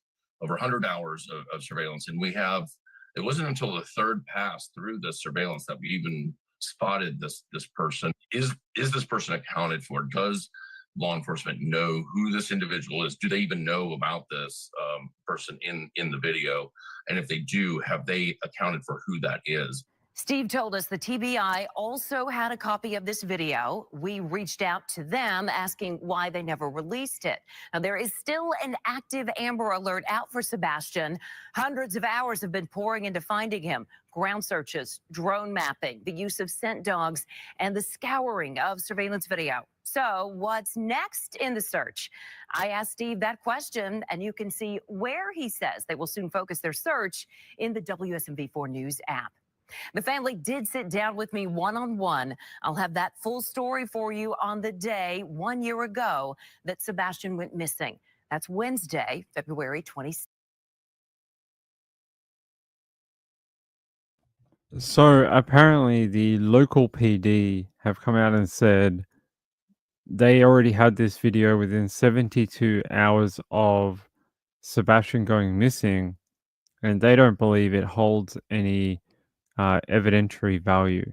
Speaker 5: over 100 hours of surveillance, and it wasn't until the third pass through the surveillance that we even spotted this person. Is this person accounted for? Does law enforcement know who this individual is? Do they even know about this person in the video? And if they do, have they accounted for who that is?
Speaker 4: Steve told us the TBI also had a copy of this video. We reached out to them asking why they never released it. Now, there is still an active Amber Alert out for Sebastian. Hundreds of hours have been pouring into finding him. Ground searches, drone mapping, the use of scent dogs, and the scouring of surveillance video. So what's next in the search? I asked Steve that question, and you can see where he says they will soon focus their search in the WSMV4 News app. The family did sit down with me one-on-one. I'll have that full story for you on the day 1 year ago that Sebastian went missing. That's Wednesday, February 26th.
Speaker 1: So apparently the local PD have come out and said they already had this video within 72 hours of Sebastian going missing, and they don't believe it holds any evidentiary value.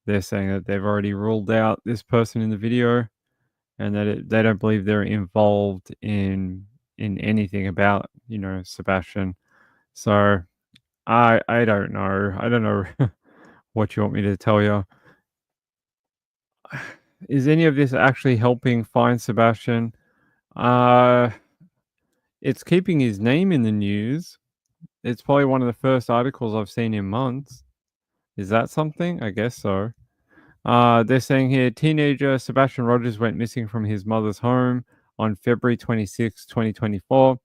Speaker 1: They're saying that they've already ruled out this person in the video, and that they don't believe they're involved in anything about Sebastian. So I don't know. I don't know what you want me to tell you. Is any of this actually helping find Sebastian? It's keeping his name in the news. It's probably one of the first articles I've seen in months. Is that something? I guess so. They're saying here, teenager Sebastian Rogers went missing from his mother's home on February 26, 2024.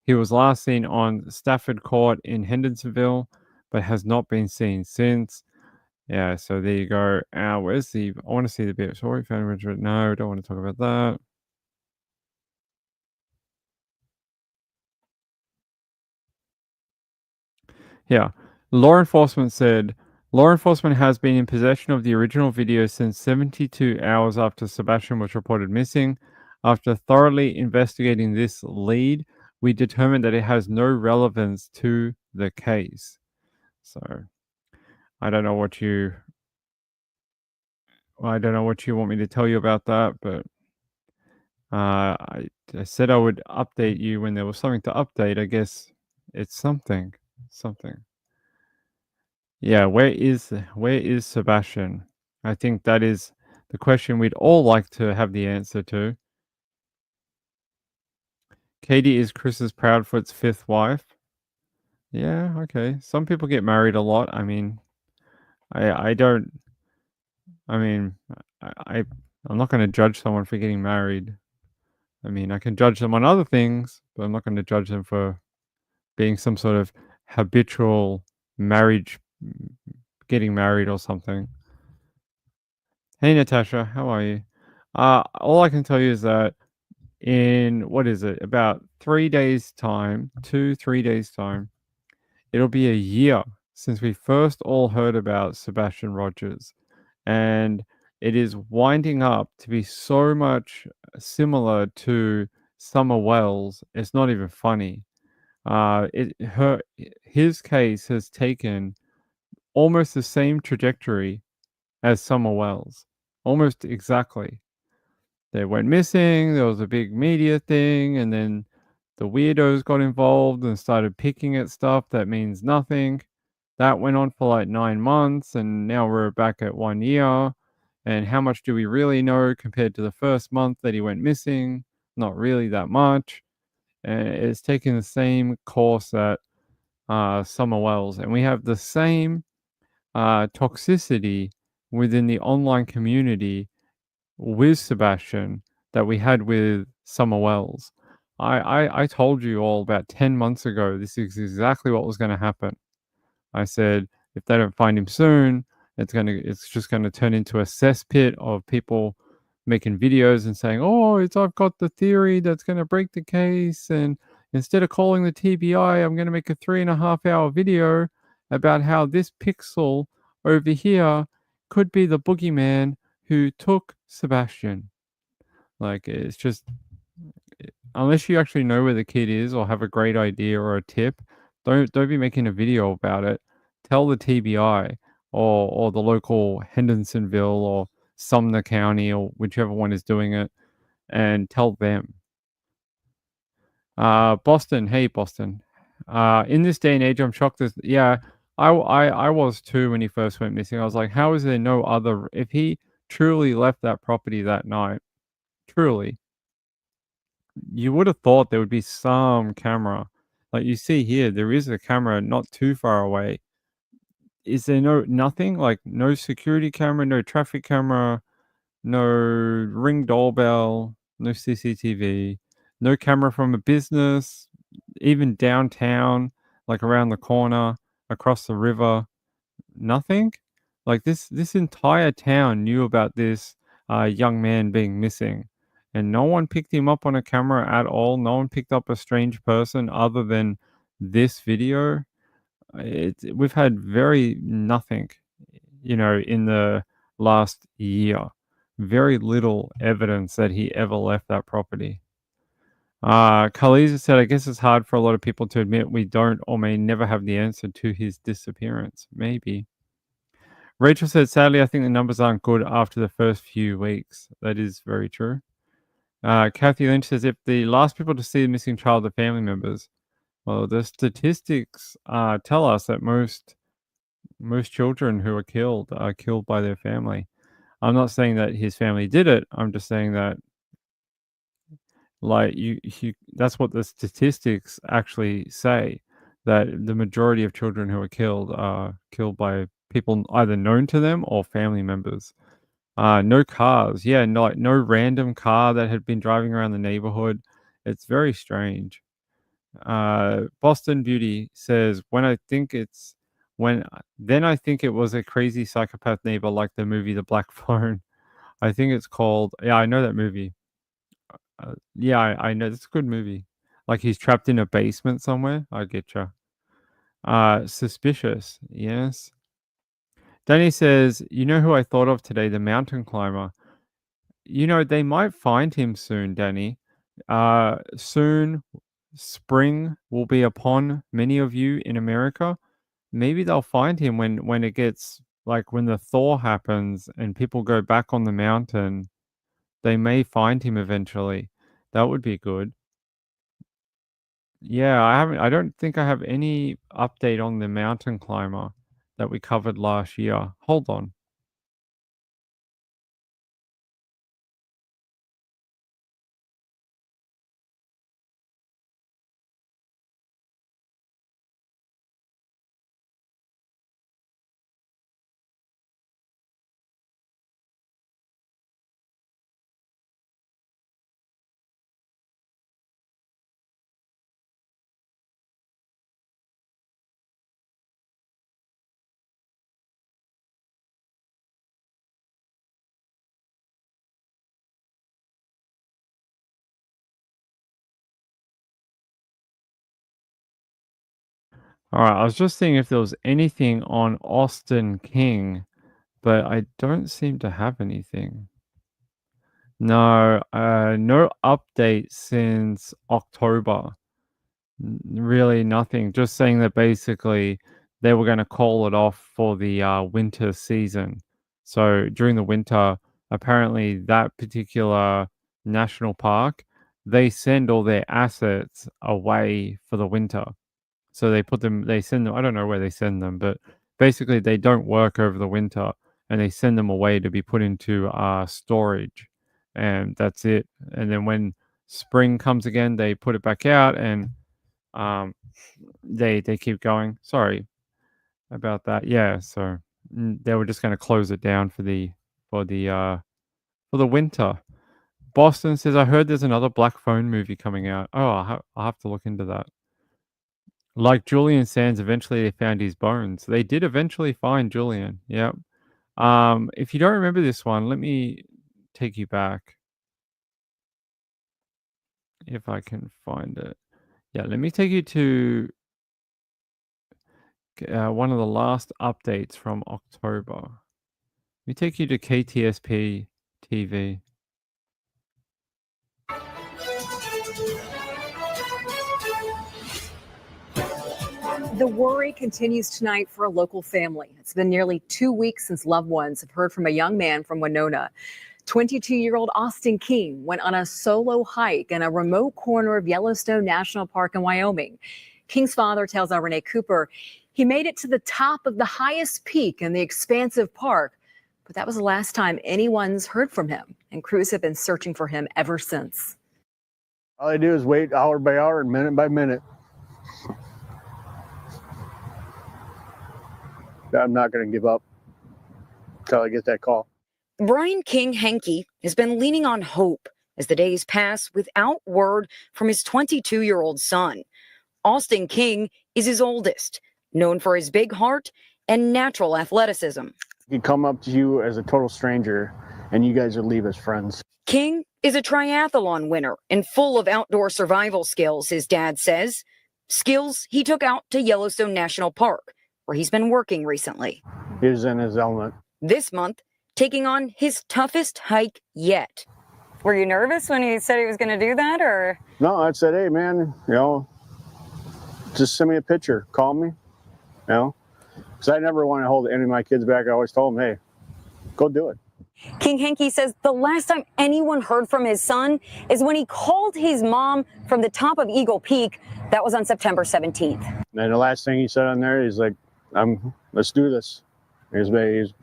Speaker 1: He was last seen on Stafford Court in Hendersonville, but has not been seen since. Yeah, so there you go. Where's the... I want to see the bit. Sorry, found Richard. No, I don't want to talk about that. Yeah. Law enforcement said, law enforcement has been in possession of the original video since 72 hours after Sebastian was reported missing. After thoroughly investigating this lead, we determined that it has no relevance to the case. So, I don't know what you want me to tell you about that, but I said I would update you when there was something to update. I guess it's something. Yeah, where is Sebastian? I think that is the question we'd all like to have the answer to. Katie is Chris's Proudfoot's fifth wife. Yeah, okay. Some people get married a lot. I mean, I don't. I mean, I'm not going to judge someone for getting married. I mean, I can judge them on other things, but I'm not going to judge them for being some sort of habitual marriage, getting married or something. Hey, Natasha, how are you? All I can tell you is that in what is it, about 3 days' time, 2, 3 days' time, it'll be a year since we first all heard about Sebastian Rogers. And it is winding up to be so much similar to Summer Wells. It's not even funny. His case has taken almost the same trajectory as Summer Wells, almost exactly. They went missing, there was a big media thing, and then the weirdos got involved and started picking at stuff that means nothing. That went on for like 9 months, and now we're back at 1 year. And how much do we really know compared to the first month that he went missing? Not really that much. And it's taking the same course that Summer Wells, and we have the same toxicity within the online community with Sebastian that we had with Summer Wells. I told you all about 10 months ago this is exactly what was going to happen. I said if they don't find him soon, it's just gonna turn into a cesspit of people making videos and saying, "Oh, I've got the theory that's gonna break the case, and instead of calling the TBI, I'm gonna make a 3.5-hour video about how this pixel over here could be the boogeyman who took Sebastian." Like, it's just unless you actually know where the kid is or have a great idea or a tip, don't be making a video about it. Tell the TBI or the local Hendersonville or Sumner County or whichever one is doing it, and tell them. Boston, hey Boston. In this day and age, I'm shocked. I was too when he first went missing. I was like, how is there no other? If he truly left that property that night, truly, you would have thought there would be some camera. Like you see here, there is a camera not too far away. Is there nothing? Like no security camera, no traffic camera, no Ring doorbell, no CCTV, no camera from a business, even downtown, like around the corner, across the river, nothing? Like this entire town knew about this young man being missing, and no one picked him up on a camera at all. No one picked up a strange person other than this video. We've had very nothing, in the last year. Very little evidence that he ever left that property. Khalees said, I guess it's hard for a lot of people to admit we don't or may never have the answer to his disappearance. Maybe. Rachel said, sadly, I think the numbers aren't good after the first few weeks. That is very true. Kathy Lynch says, if the last people to see the missing child are family members, well, the statistics tell us that most children who are killed by their family. I'm not saying that his family did it. I'm just saying that, like, that's what the statistics actually say, that the majority of children who are killed are killed by people either known to them or family members. No cars. Yeah, no random car that had been driving around the neighborhood. It's very strange. Boston Beauty says, then I think it was a crazy psychopath neighbor like the movie The Black Phone. I think it's called, yeah, I know that movie. Yeah, I know. It's a good movie. Like he's trapped in a basement somewhere. I get you. Suspicious. Yes. Danny says, you know who I thought of today? The mountain climber. They might find him soon, Danny. Soon, spring will be upon many of you in America. Maybe they'll find him when it gets, like, when the thaw happens and people go back on the mountain. They may find him eventually. That would be good. Yeah, I don't think I have any update on the mountain climber that we covered last year. Hold on. All right, I was just seeing if there was anything on Austin King, but I don't seem to have anything. No, no update since October. Really nothing. Just saying that basically they were going to call it off for the winter season. So during the winter, apparently that particular national park, they send all their assets away for the winter. So they send them, I don't know where they send them, but basically they don't work over the winter and they send them away to be put into storage. And that's it. And then when spring comes again, they put it back out and um, they keep going. Sorry about that. Yeah, so they were just going to close it down for the for the winter. Boston says, I heard there's another Black Phone movie coming out. Oh, I'll have to look into that. Like Julian Sands, eventually they found his bones. They did eventually find Julian. Yep. If you don't remember this one, let me take you back if I can find it. Yeah, let me take you to one of the last updates from October. Let me take you to KTSP TV.
Speaker 6: The worry continues tonight for a local family. It's been nearly 2 weeks since loved ones have heard from a young man from Winona. 22-year-old Austin King went on a solo hike in a remote corner of Yellowstone National Park in Wyoming. King's father tells our Renee Cooper he made it to the top of the highest peak in the expansive park, but that was the last time anyone's heard from him, and crews have been searching for him ever since.
Speaker 7: All I do is wait hour by hour and minute by minute. I'm not going to give up until I get that call.
Speaker 8: Brian King Henke has been leaning on hope as the days pass without word from his 22-year-old son. Austin King is his oldest, known for his big heart and natural athleticism.
Speaker 7: He could come up to you as a total stranger and you guys would leave as friends.
Speaker 8: King is a triathlon winner and full of outdoor survival skills, his dad says. Skills he took out to Yellowstone National Park, where he's been working recently.
Speaker 7: He was in his element.
Speaker 8: This month, taking on his toughest hike yet.
Speaker 9: Were you nervous when he said he was going to do that, or?
Speaker 7: No, I said, hey, man, just send me a picture. Call me, because I never want to hold any of my kids back. I always told them, hey, go do it.
Speaker 8: King Henke says the last time anyone heard from his son is when he called his mom from the top of Eagle Peak. That was on September 17th.
Speaker 7: And the last thing he said on there, he's like, let's do this. He's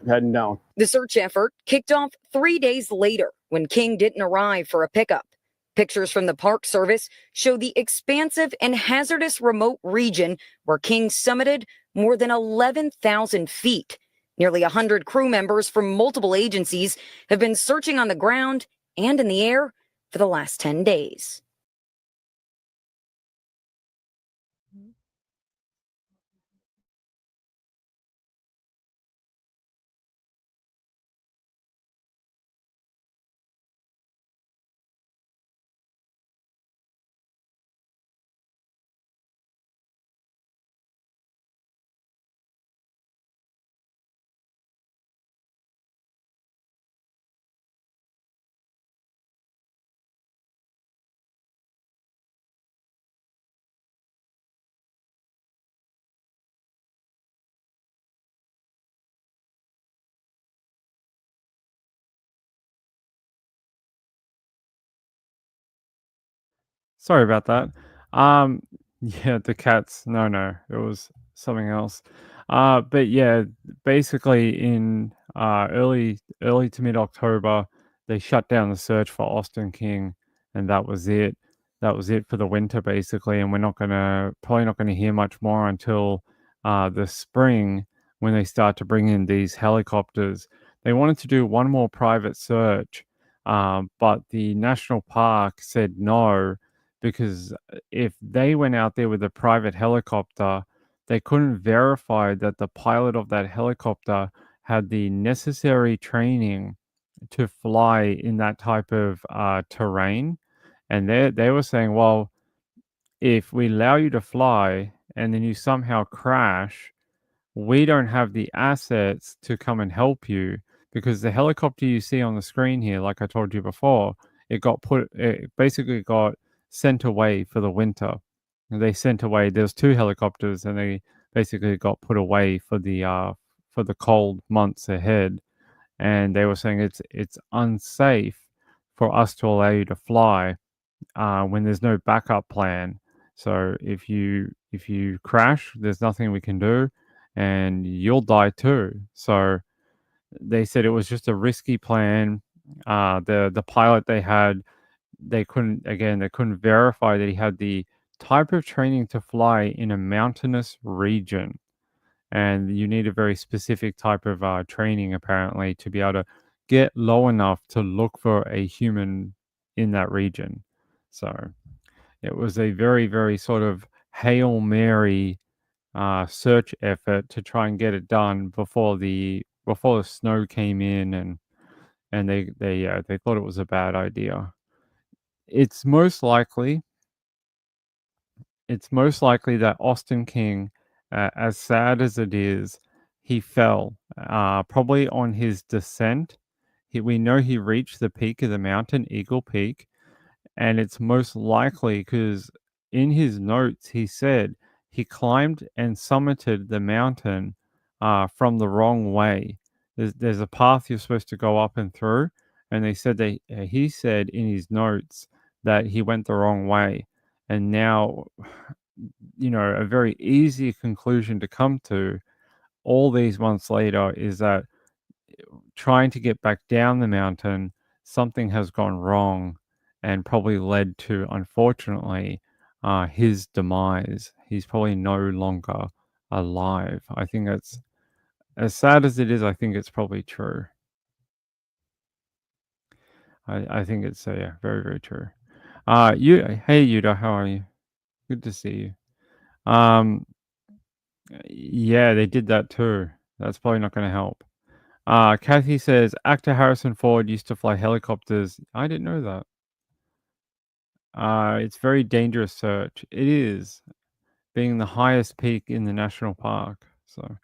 Speaker 7: heading down.
Speaker 8: The search effort kicked off 3 days later when King didn't arrive for a pickup. Pictures from the Park Service show the expansive and hazardous remote region where King summited more than 11,000 feet. Nearly 100 crew members from multiple agencies have been searching on the ground and in the air for the last 10 days.
Speaker 1: Sorry about that. Yeah, the cats. No, it was something else. But yeah, basically in early to mid October, they shut down the search for Austin King, and that was it. That was it for the winter, basically. And we're probably not gonna hear much more until the spring when they start to bring in these helicopters. They wanted to do one more private search, but the national park said no because if they went out there with a private helicopter, they couldn't verify that the pilot of that helicopter had the necessary training to fly in that type of terrain. And they were saying, well, if we allow you to fly and then you somehow crash, we don't have the assets to come and help you, because the helicopter you see on the screen here, like I told you before, it basically got sent away for the winter. They sent away, there's 2 helicopters, and they basically got put away for the cold months ahead. And they were saying it's unsafe for us to allow you to fly when there's no backup plan. So if you crash, there's nothing we can do, and you'll die too. So they said it was just a risky plan. The pilot they had, they couldn't verify that he had the type of training to fly in a mountainous region, and you need a very specific type of training apparently to be able to get low enough to look for a human in that region. So it was a very, very sort of Hail Mary search effort to try and get it done before the snow came in, and they thought it was a bad idea. It's most likely that Austin King, as sad as it is, he fell probably on his descent. We know he reached the peak of the mountain, Eagle Peak, and it's most likely because in his notes he said he climbed and summited the mountain from the wrong way. There's a path you're supposed to go up and through, and they said he said in his notes that he went the wrong way, and now, a very easy conclusion to come to all these months later is that trying to get back down the mountain, something has gone wrong and probably led to, unfortunately, his demise. He's probably no longer alive. I think that's, as sad as it is, I think it's probably true. I think it's yeah, very, very true. Hey Yuda, how are you? Good to see you. Yeah, they did that too. That's probably not going to help. Kathy says actor Harrison Ford used to fly helicopters. I didn't know that. It's very dangerous search. It is, being the highest peak in the national park. So,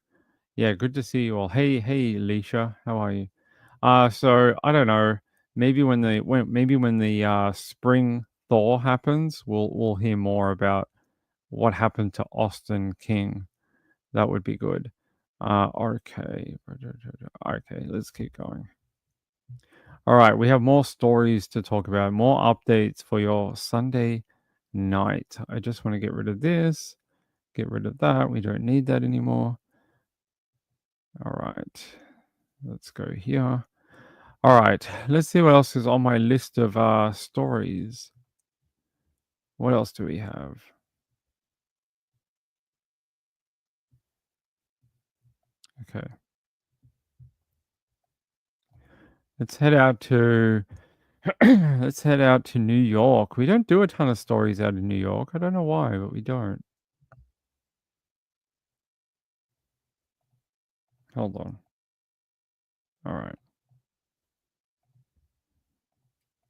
Speaker 1: yeah, good to see you all. Hey, Alicia, how are you? So I don't know. Maybe when the spring thaw happens, we'll hear more about what happened to Austin King. That would be good. Okay, let's keep going. All right, we have more stories to talk about, more updates for your Sunday night. I just want to get rid of this, get rid of that. We don't need that anymore. All right, let's go here. All right, let's see what else is on my list of stories. What else do we have? Okay. Let's head out to New York. We don't do a ton of stories out of New York. I don't know why, but we don't. Hold on. All right.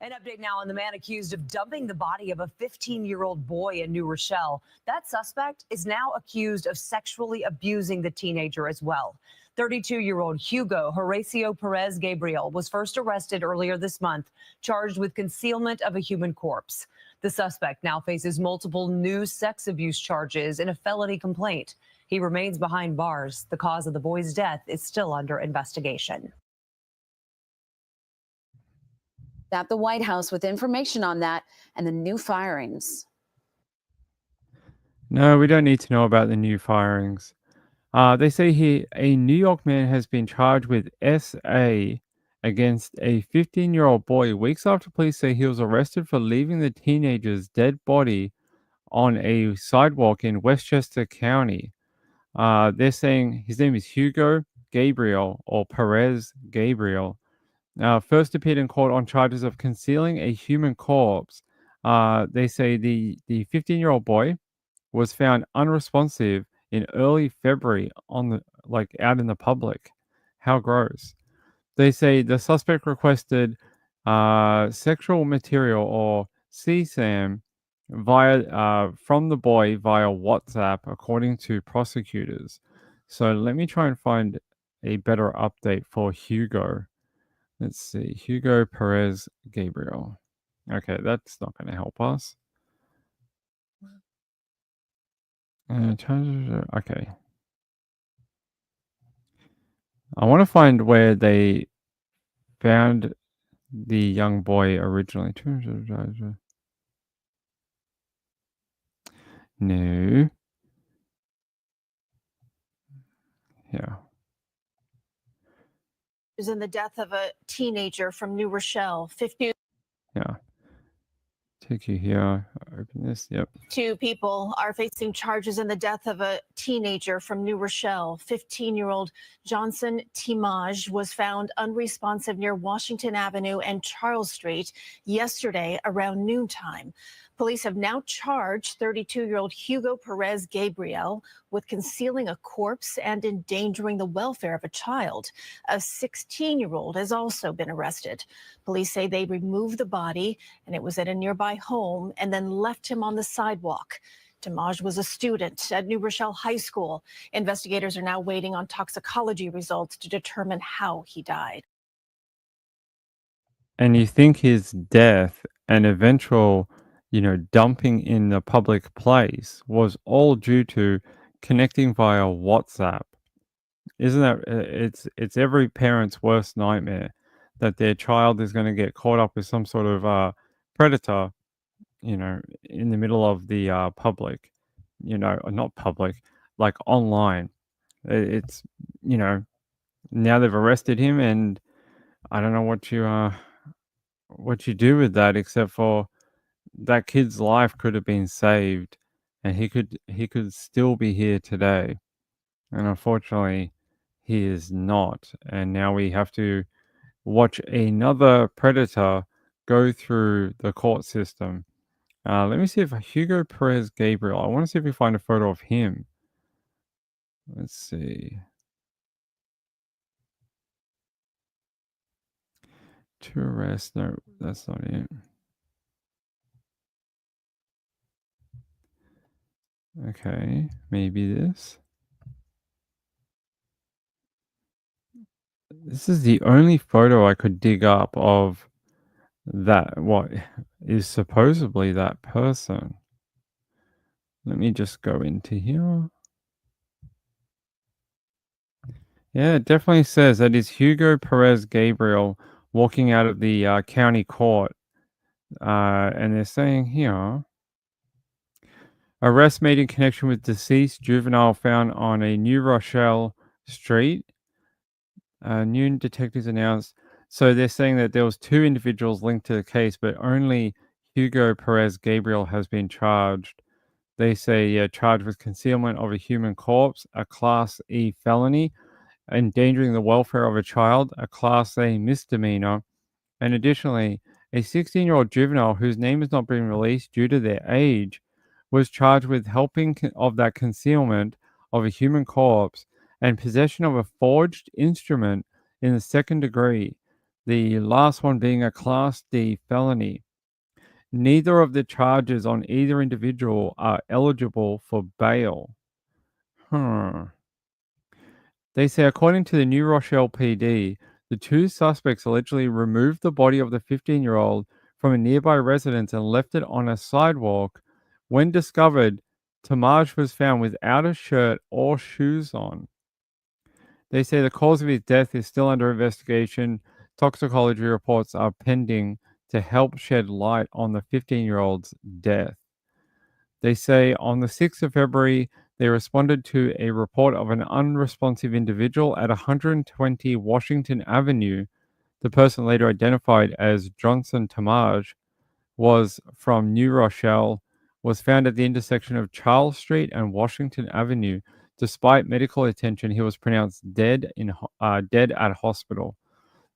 Speaker 4: An update now on the man accused of dumping the body of a 15-year-old boy in New Rochelle. That suspect is now accused of sexually abusing the teenager as well. 32-year-old Hugo Horacio Perez Gabriel was first arrested earlier this month, charged with concealment of a human corpse. The suspect now faces multiple new sex abuse charges in a felony complaint. He remains behind bars. The cause of the boy's death is still under investigation.
Speaker 3: At the White House with information on that and the new firings.
Speaker 1: No, we don't need to know about the new firings. They say here a New York man has been charged with SA against a 15-year-old boy weeks after police say he was arrested for leaving the teenager's dead body on a sidewalk in Westchester County. They're saying his name is Hugo Gabriel, or Perez Gabriel. First appeared in court on charges of concealing a human corpse. They say the 15-year-old boy was found unresponsive in early February out in the public. How gross. They say the suspect requested sexual material, or CSAM, from the boy via WhatsApp, according to prosecutors. So let me try and find a better update for Hugo. Let's see, Hugo Perez Gabriel. Okay, that's not going to help us. Okay. I want to find where they found the young boy originally. No. Yeah.
Speaker 10: Is in the death of a teenager from New Rochelle. 50.
Speaker 1: Yeah. Take you here. Open this. Yep.
Speaker 10: 2 people are facing charges in the death of a teenager from New Rochelle. 15-year-old Johnson Timage was found unresponsive near Washington Avenue and Charles Street yesterday around noontime. Police have now charged 32-year-old Hugo Perez Gabriel with concealing a corpse and endangering the welfare of a child. A 16-year-old has also been arrested. Police say they removed the body and it was at a nearby home and then left him on the sidewalk. Timage was a student at New Rochelle High School. Investigators are now waiting on toxicology results to determine how he died.
Speaker 1: And you think his death and eventual, dumping in the public place was all due to connecting via WhatsApp. Isn't that it's every parent's worst nightmare that their child is going to get caught up with some sort of predator, in the middle of the public, or not public, like online. It's, now they've arrested him, and I don't know what you do with that, except for that kid's life could have been saved, and he could still be here today. And unfortunately, he is not. And now we have to watch another predator go through the court system. Let me see if Hugo Perez Gabriel, I want to see if we find a photo of him. Let's see. To arrest. No, that's not it. Okay, maybe this. This is the only photo I could dig up of that, what is supposedly that person. Let me just go into here. Yeah, it definitely says that is Hugo Perez Gabriel walking out of the county court. And they're saying here, arrest made in connection with deceased juvenile found on a New Rochelle street. New detectives announced. So they're saying that there was 2 individuals linked to the case, but only Hugo Perez Gabriel has been charged. They say charged with concealment of a human corpse, a Class E felony, endangering the welfare of a child, a Class A misdemeanor, and additionally, a 16-year-old juvenile whose name has not been released due to their age was charged with helping of that concealment of a human corpse and possession of a forged instrument in the second degree, the last one being a Class D felony. Neither of the charges on either individual are eligible for bail. They say, according to the New Rochelle PD, the 2 suspects allegedly removed the body of the 15-year-old from a nearby residence and left it on a sidewalk. When discovered, Timage was found without a shirt or shoes on. They say the cause of his death is still under investigation. Toxicology reports are pending to help shed light on the 15-year-old's death. They say on the 6th of February, they responded to a report of an unresponsive individual at 120 Washington Avenue. The person later identified as Johnson Timage was from New Rochelle, was found at the intersection of Charles Street and Washington Avenue. Despite medical attention, he was pronounced dead at hospital.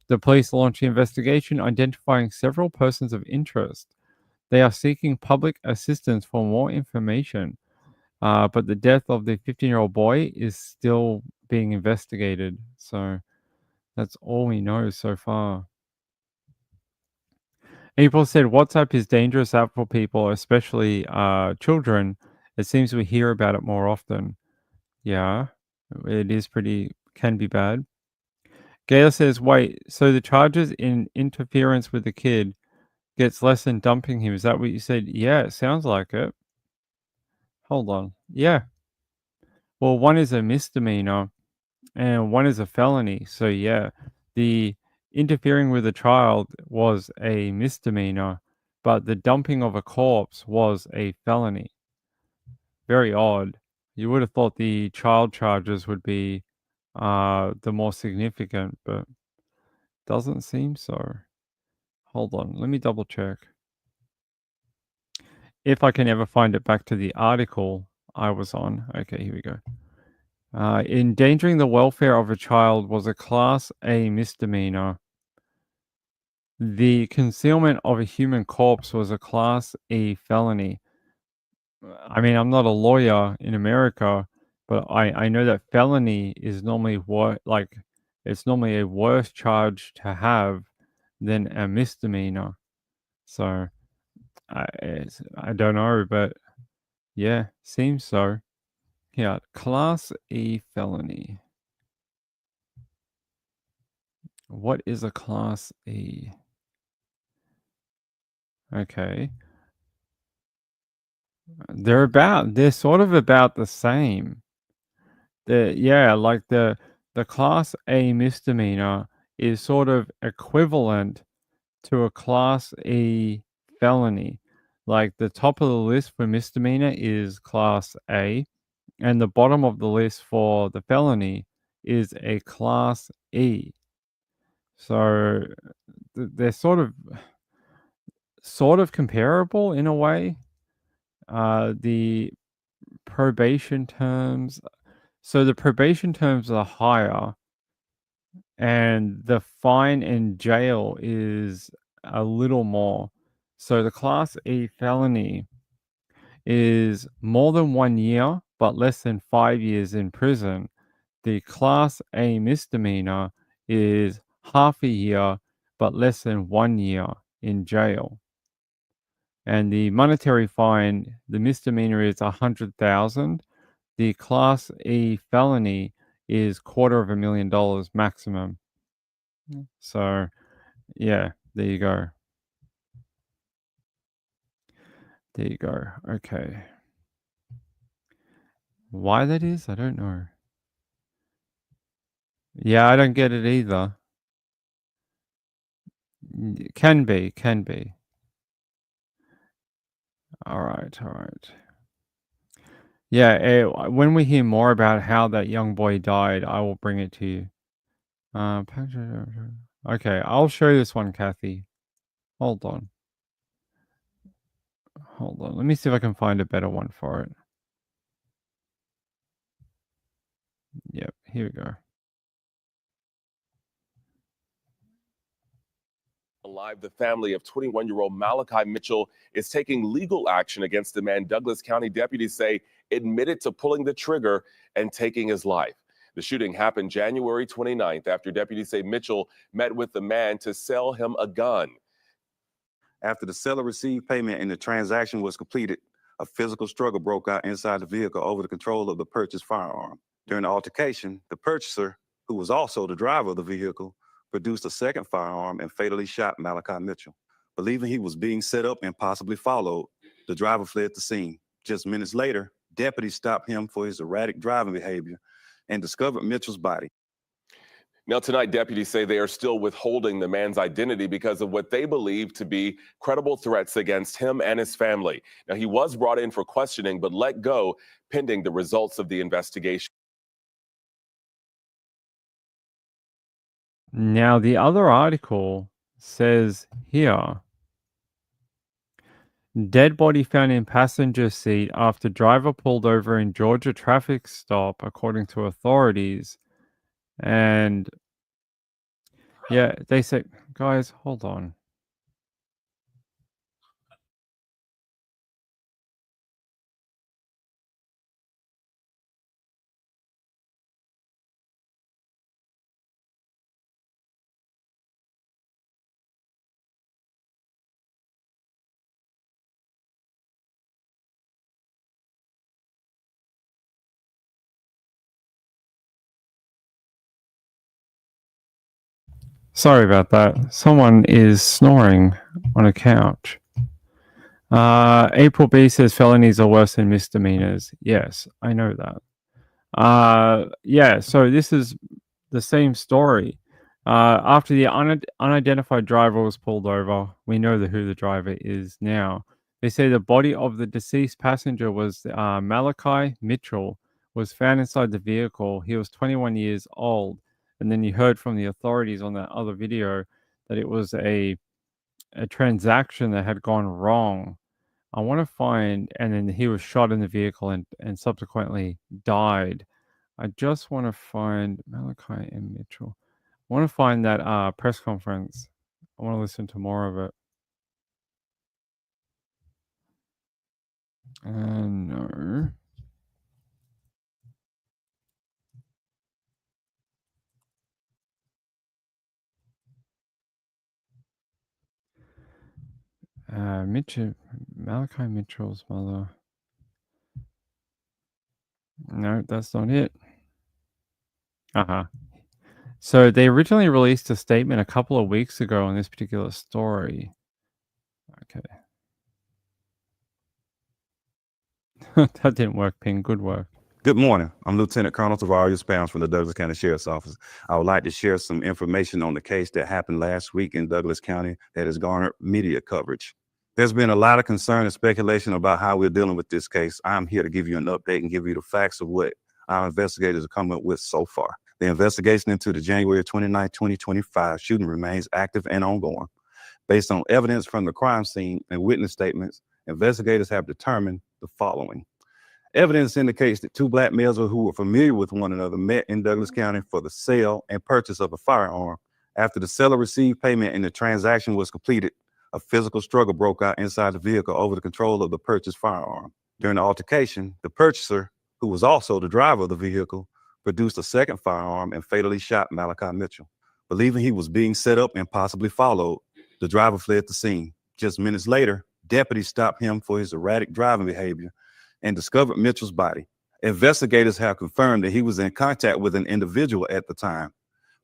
Speaker 1: The police launched the investigation, identifying several persons of interest. They are seeking public assistance for more information. But the death of the 15-year-old boy is still being investigated. So that's all we know so far. April said WhatsApp is dangerous app for people, especially children. It seems we hear about it more often. Yeah, it is can be bad. Gail says, wait, so the charges in interference with the kid gets less than dumping him. Is that what you said? Yeah, it sounds like it. Hold on. Yeah. Well, one is a misdemeanor and one is a felony. So, yeah, the interfering with a child was a misdemeanor, but the dumping of a corpse was a felony. Very odd. You would have thought the child charges would be the more significant, but doesn't seem so. Hold on, let me double check. If I can ever find it back to the article I was on. Okay, here we go. Endangering the welfare of a child was a Class A misdemeanor. The concealment of a human corpse was a Class E felony. I mean, I'm not a lawyer in America, but I know that felony is normally it's normally a worse charge to have than a misdemeanor. So I don't know, but yeah, seems so. Yeah, Class E felony. What is a Class E? Okay. They're sort of about the same. Like the Class A misdemeanor is sort of equivalent to a Class E felony. Like the top of the list for misdemeanor is Class A, and the bottom of the list for the felony is a Class E. So they're sort of comparable in a way. The probation terms. So the probation terms are higher, and the fine and jail is a little more. So the Class E felony is more than 1 year, but less than 5 years in prison. The Class A misdemeanor is half a year, but less than 1 year in jail. And the monetary fine, the misdemeanor is 100,000. The Class E felony is $250,000 maximum. So, yeah, there you go. There you go. Okay. Why that is, I don't know. Yeah, I don't get it either. Can be. All right. Yeah, when we hear more about how that young boy died, I will bring it to you. Okay, I'll show you this one, Kathy. Hold on. Let me see if I can find a better one for it. Yep, here we go.
Speaker 11: Alive, the family of 21-year-old Malachi Mitchell is taking legal action against the man Douglas County deputies say admitted to pulling the trigger and taking his life. The shooting happened January 29th after deputies say Mitchell met with the man to sell him a gun.
Speaker 12: After the seller received payment and the transaction was completed, a physical struggle broke out inside the vehicle over the control of the purchased firearm. During the altercation, the purchaser, who was also the driver of the vehicle, produced a second firearm and fatally shot Malachi Mitchell. Believing he was being set up and possibly followed, the driver fled the scene. Just minutes later, deputies stopped him for his erratic driving behavior and discovered Mitchell's body.
Speaker 11: Now, tonight, deputies say they are still withholding the man's identity because of what they believe to be credible threats against him and his family. Now, he was brought in for questioning, but let go pending the results of the investigation.
Speaker 1: Now, the other article says here, dead body found in passenger seat after driver pulled over in Georgia traffic stop, according to authorities. And yeah, they say, guys, hold on. Sorry about that. Someone is snoring on a couch. April B says felonies are worse than misdemeanors. Yes, I know that. Yeah, so this is the same story. After the unidentified driver was pulled over, we know who the driver is now. They say the body of the deceased passenger was Malachi Mitchell, was found inside the vehicle. He was 21 years old. And then you heard from the authorities on that other video that it was a transaction that had gone wrong. I want to find, and then he was shot in the vehicle and subsequently died. I just want to find Malachi and Mitchell. I want to find that press conference. I want to listen to more of it. No. Malachi Mitchell's mother. No, that's not it. So they originally released a statement a couple of weeks ago on this particular story. Okay. That didn't work, Ping. Good work.
Speaker 12: Good morning. I'm Lieutenant Colonel Tavarius Pounds from the Douglas County Sheriff's Office. I would like to share some information on the case that happened last week in Douglas County that has garnered media coverage. There's been a lot of concern and speculation about how we're dealing with this case. I'm here to give you an update and give you the facts of what our investigators are coming up with so far. The investigation into the January 29, 2025 shooting remains active and ongoing. Based on evidence from the crime scene and witness statements, investigators have determined the following. Evidence indicates that two black males who were familiar with one another met in Douglas County for the sale and purchase of a firearm. After the seller received payment and the transaction was completed, a physical struggle broke out inside the vehicle over the control of the purchased firearm. During the altercation, the purchaser, who was also the driver of the vehicle, produced a second firearm and fatally shot Malachi Mitchell. Believing he was being set up and possibly followed, the driver fled the scene. Just minutes later, deputies stopped him for his erratic driving behavior and discovered Mitchell's body. Investigators have confirmed that he was in contact with an individual at the time,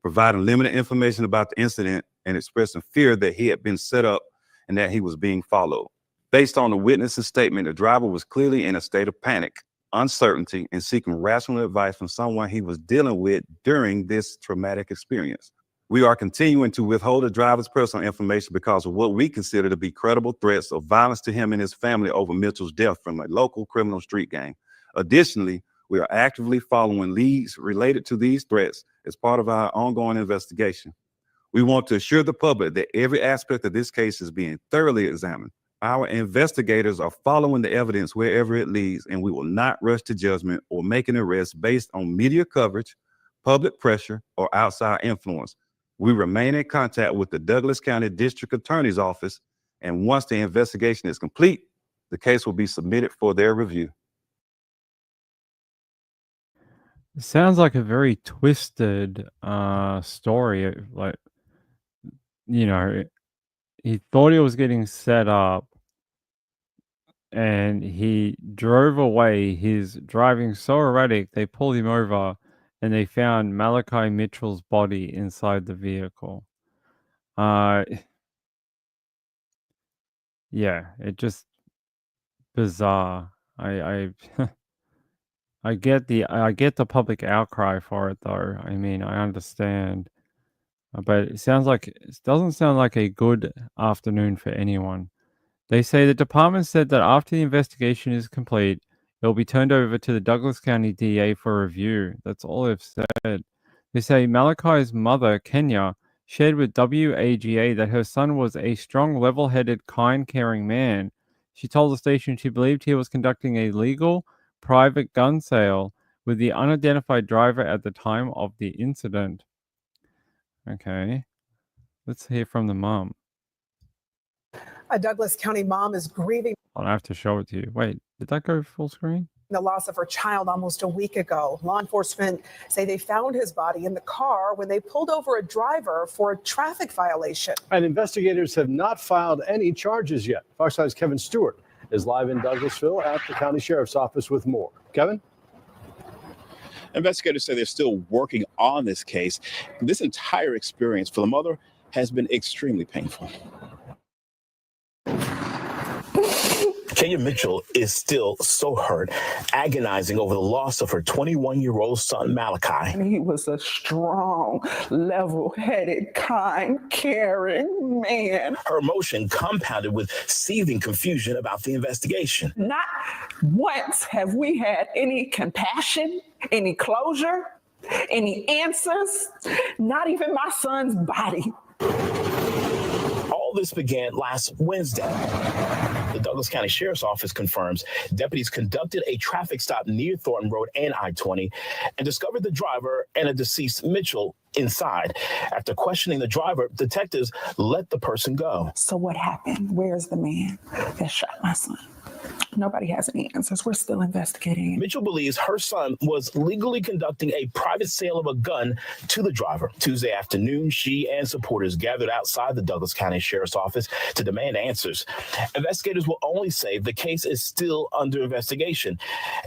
Speaker 12: providing limited information about the incident and expressing fear that he had been set up and that he was being followed. Based on the witness's statement, the driver was clearly in a state of panic, uncertainty, and seeking rational advice from someone he was dealing with during this traumatic experience. We are continuing to withhold the driver's personal information because of what we consider to be credible threats of violence to him and his family over Mitchell's death from a local criminal street gang. Additionally, we are actively following leads related to these threats as part of our ongoing investigation. We want to assure the public that every aspect of this case is being thoroughly examined. Our investigators are following the evidence wherever it leads, and we will not rush to judgment or make an arrest based on media coverage, public pressure, or outside influence. We remain in contact with the Douglas County District Attorney's Office, and once the investigation is complete, the case will be submitted for their review.
Speaker 1: It sounds like a very twisted story. Like, you know, he thought he was getting set up and he drove away. He's driving so erratic, they pulled him over and they found Malachi Mitchell's body inside the vehicle. Yeah, it just bizarre. I I get the public outcry for it though. I mean, I understand. But it doesn't sound like a good afternoon for anyone. They say the department said that after the investigation is complete, it will be turned over to the Douglas County DA for review. That's all they've said. They say Malachi's mother, Kenya, shared with WAGA that her son was a strong, level-headed, kind, caring man. She told the station she believed he was conducting a legal, private gun sale with the unidentified driver at the time of the incident. Okay. Let's hear from the mom.
Speaker 13: A Douglas County mom is grieving
Speaker 1: I'll have to show it to you. Wait, did that go full screen?
Speaker 13: the loss of her child almost a week ago. Law enforcement say they found his body in the car when they pulled over a driver for a traffic violation.
Speaker 14: And investigators have not filed any charges yet. Fox 5's Kevin Stewart is live in Douglasville at the County Sheriff's Office with more. Kevin?
Speaker 15: Investigators say they're still working on this case. This entire experience for the mother has been extremely painful.
Speaker 16: Kenya Mitchell is still so hurt, agonizing over the loss of her 21-year-old son, Malachi.
Speaker 18: He was a strong, level-headed, kind, caring man.
Speaker 16: Her emotion compounded with seething confusion about the investigation.
Speaker 18: Not once have we had any compassion, any closure, any answers, not even my son's body.
Speaker 16: All this began last Wednesday. The Douglas County Sheriff's Office confirms deputies conducted a traffic stop near Thornton Road and I-20 and discovered the driver and a deceased Mitchell inside. After questioning the driver, detectives let the person go.
Speaker 18: So what happened? Where's the man that shot my son? Nobody has any answers. We're still investigating.
Speaker 16: Mitchell believes her son was legally conducting a private sale of a gun to the driver. Tuesday afternoon, she and supporters gathered outside the Douglas County Sheriff's Office to demand answers. Investigators will only say the case is still under investigation,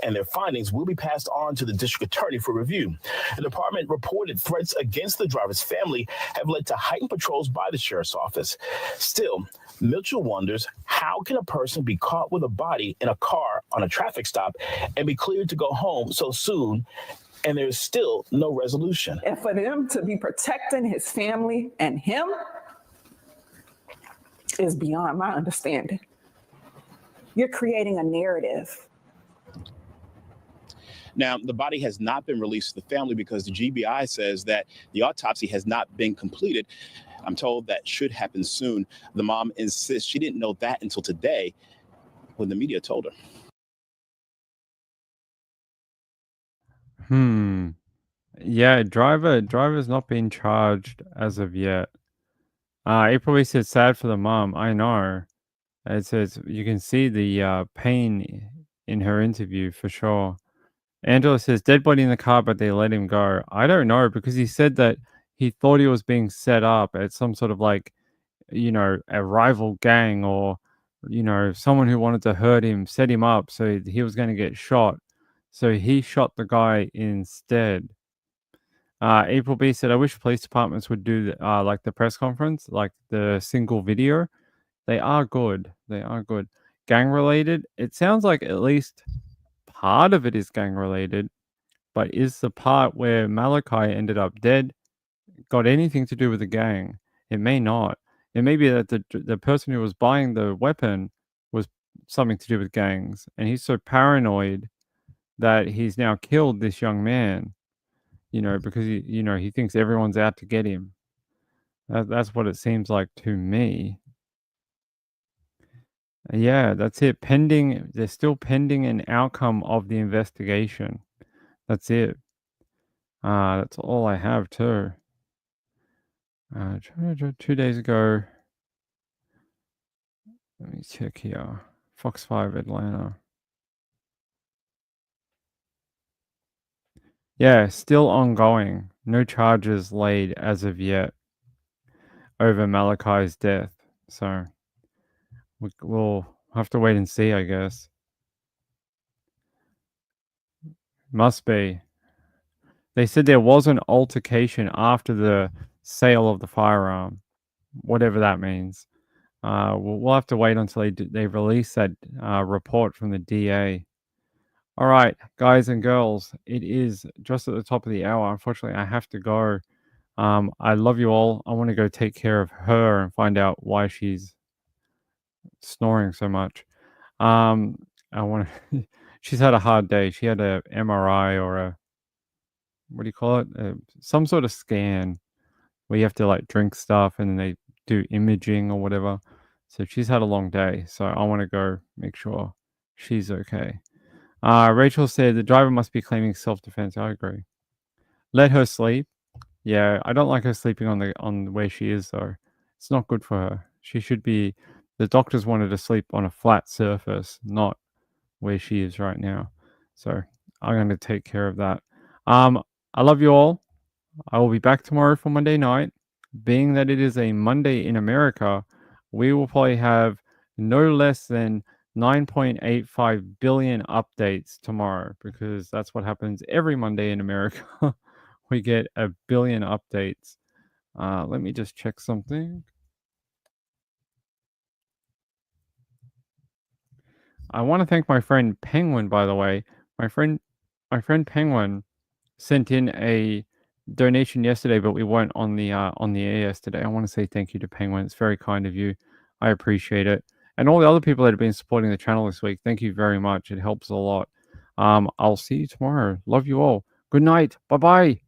Speaker 16: and their findings will be passed on to the district attorney for review. The department reported threats against the driver's family have led to heightened patrols by the sheriff's office. Still, Mitchell wonders, how can a person be caught with a body in a car on a traffic stop and be cleared to go home so soon, and there's still no resolution?
Speaker 18: And for them to be protecting his family and him is beyond my understanding. You're creating a narrative.
Speaker 15: Now, the body has not been released to the family because the GBI says that the autopsy has not been completed. I'm told that should happen soon. The mom insists she didn't know that until today when the media told her.
Speaker 1: Yeah, driver's not been charged as of yet. It probably said sad for the mom. I know. It says you can see the pain in her interview for sure. Angela says dead body in the car, but they let him go. I don't know, because he said that he thought he was being set up at some sort of like, a rival gang or, someone who wanted to hurt him, set him up so he was going to get shot. So he shot the guy instead. April B said, I wish police departments would do like the press conference, like the single video. They are good. They are good. Gang related. It sounds like at least part of it is gang related, but is the part where Malachi ended up dead got anything to do with the gang? It may not. It may be that the person who was buying the weapon was something to do with gangs, and he's so paranoid that he's now killed this young man, because he thinks everyone's out to get him. That's what it seems like to me. Yeah, that's it. They're still pending an outcome of the investigation. That's it. That's all I have too. 2 days ago. Let me check here. Fox 5 Atlanta. Yeah, still ongoing. No charges laid as of yet over Malachi's death. So we'll have to wait and see, I guess. Must be. They said there was an altercation after the sale of the firearm, whatever that means. We'll have to wait until they release that report from the DA. All right, guys and girls, it is just at the top of the hour. Unfortunately, I have to go. I love you all. I want to go take care of her and find out why she's snoring so much. I want to. She's had a hard day. She had a MRI or a, what do you call it? Some sort of scan where you have to like drink stuff and then they do imaging or whatever. So she's had a long day. So I want to go make sure she's okay. Rachel said the driver must be claiming self-defense. I agree. Let her sleep. Yeah, I don't like her sleeping on where she is though. It's not good for her. She should be. The doctors wanted to sleep on a flat surface, not where she is right now. So I'm going to take care of that. I love you all. I will be back tomorrow for Monday night. Being that it is a Monday in America, we will probably have no less than 9.85 billion updates tomorrow, because that's what happens every Monday in America. We get a billion updates. Let me just check something. I want to thank my friend Penguin, by the way. My friend Penguin sent in a donation yesterday, but we weren't on the air yesterday. I want to say thank you to Penguin. It's very kind of you. I appreciate it. And all the other people that have been supporting the channel this week, thank you very much. It helps a lot. I'll see you tomorrow. Love you all. Good night. Bye-bye.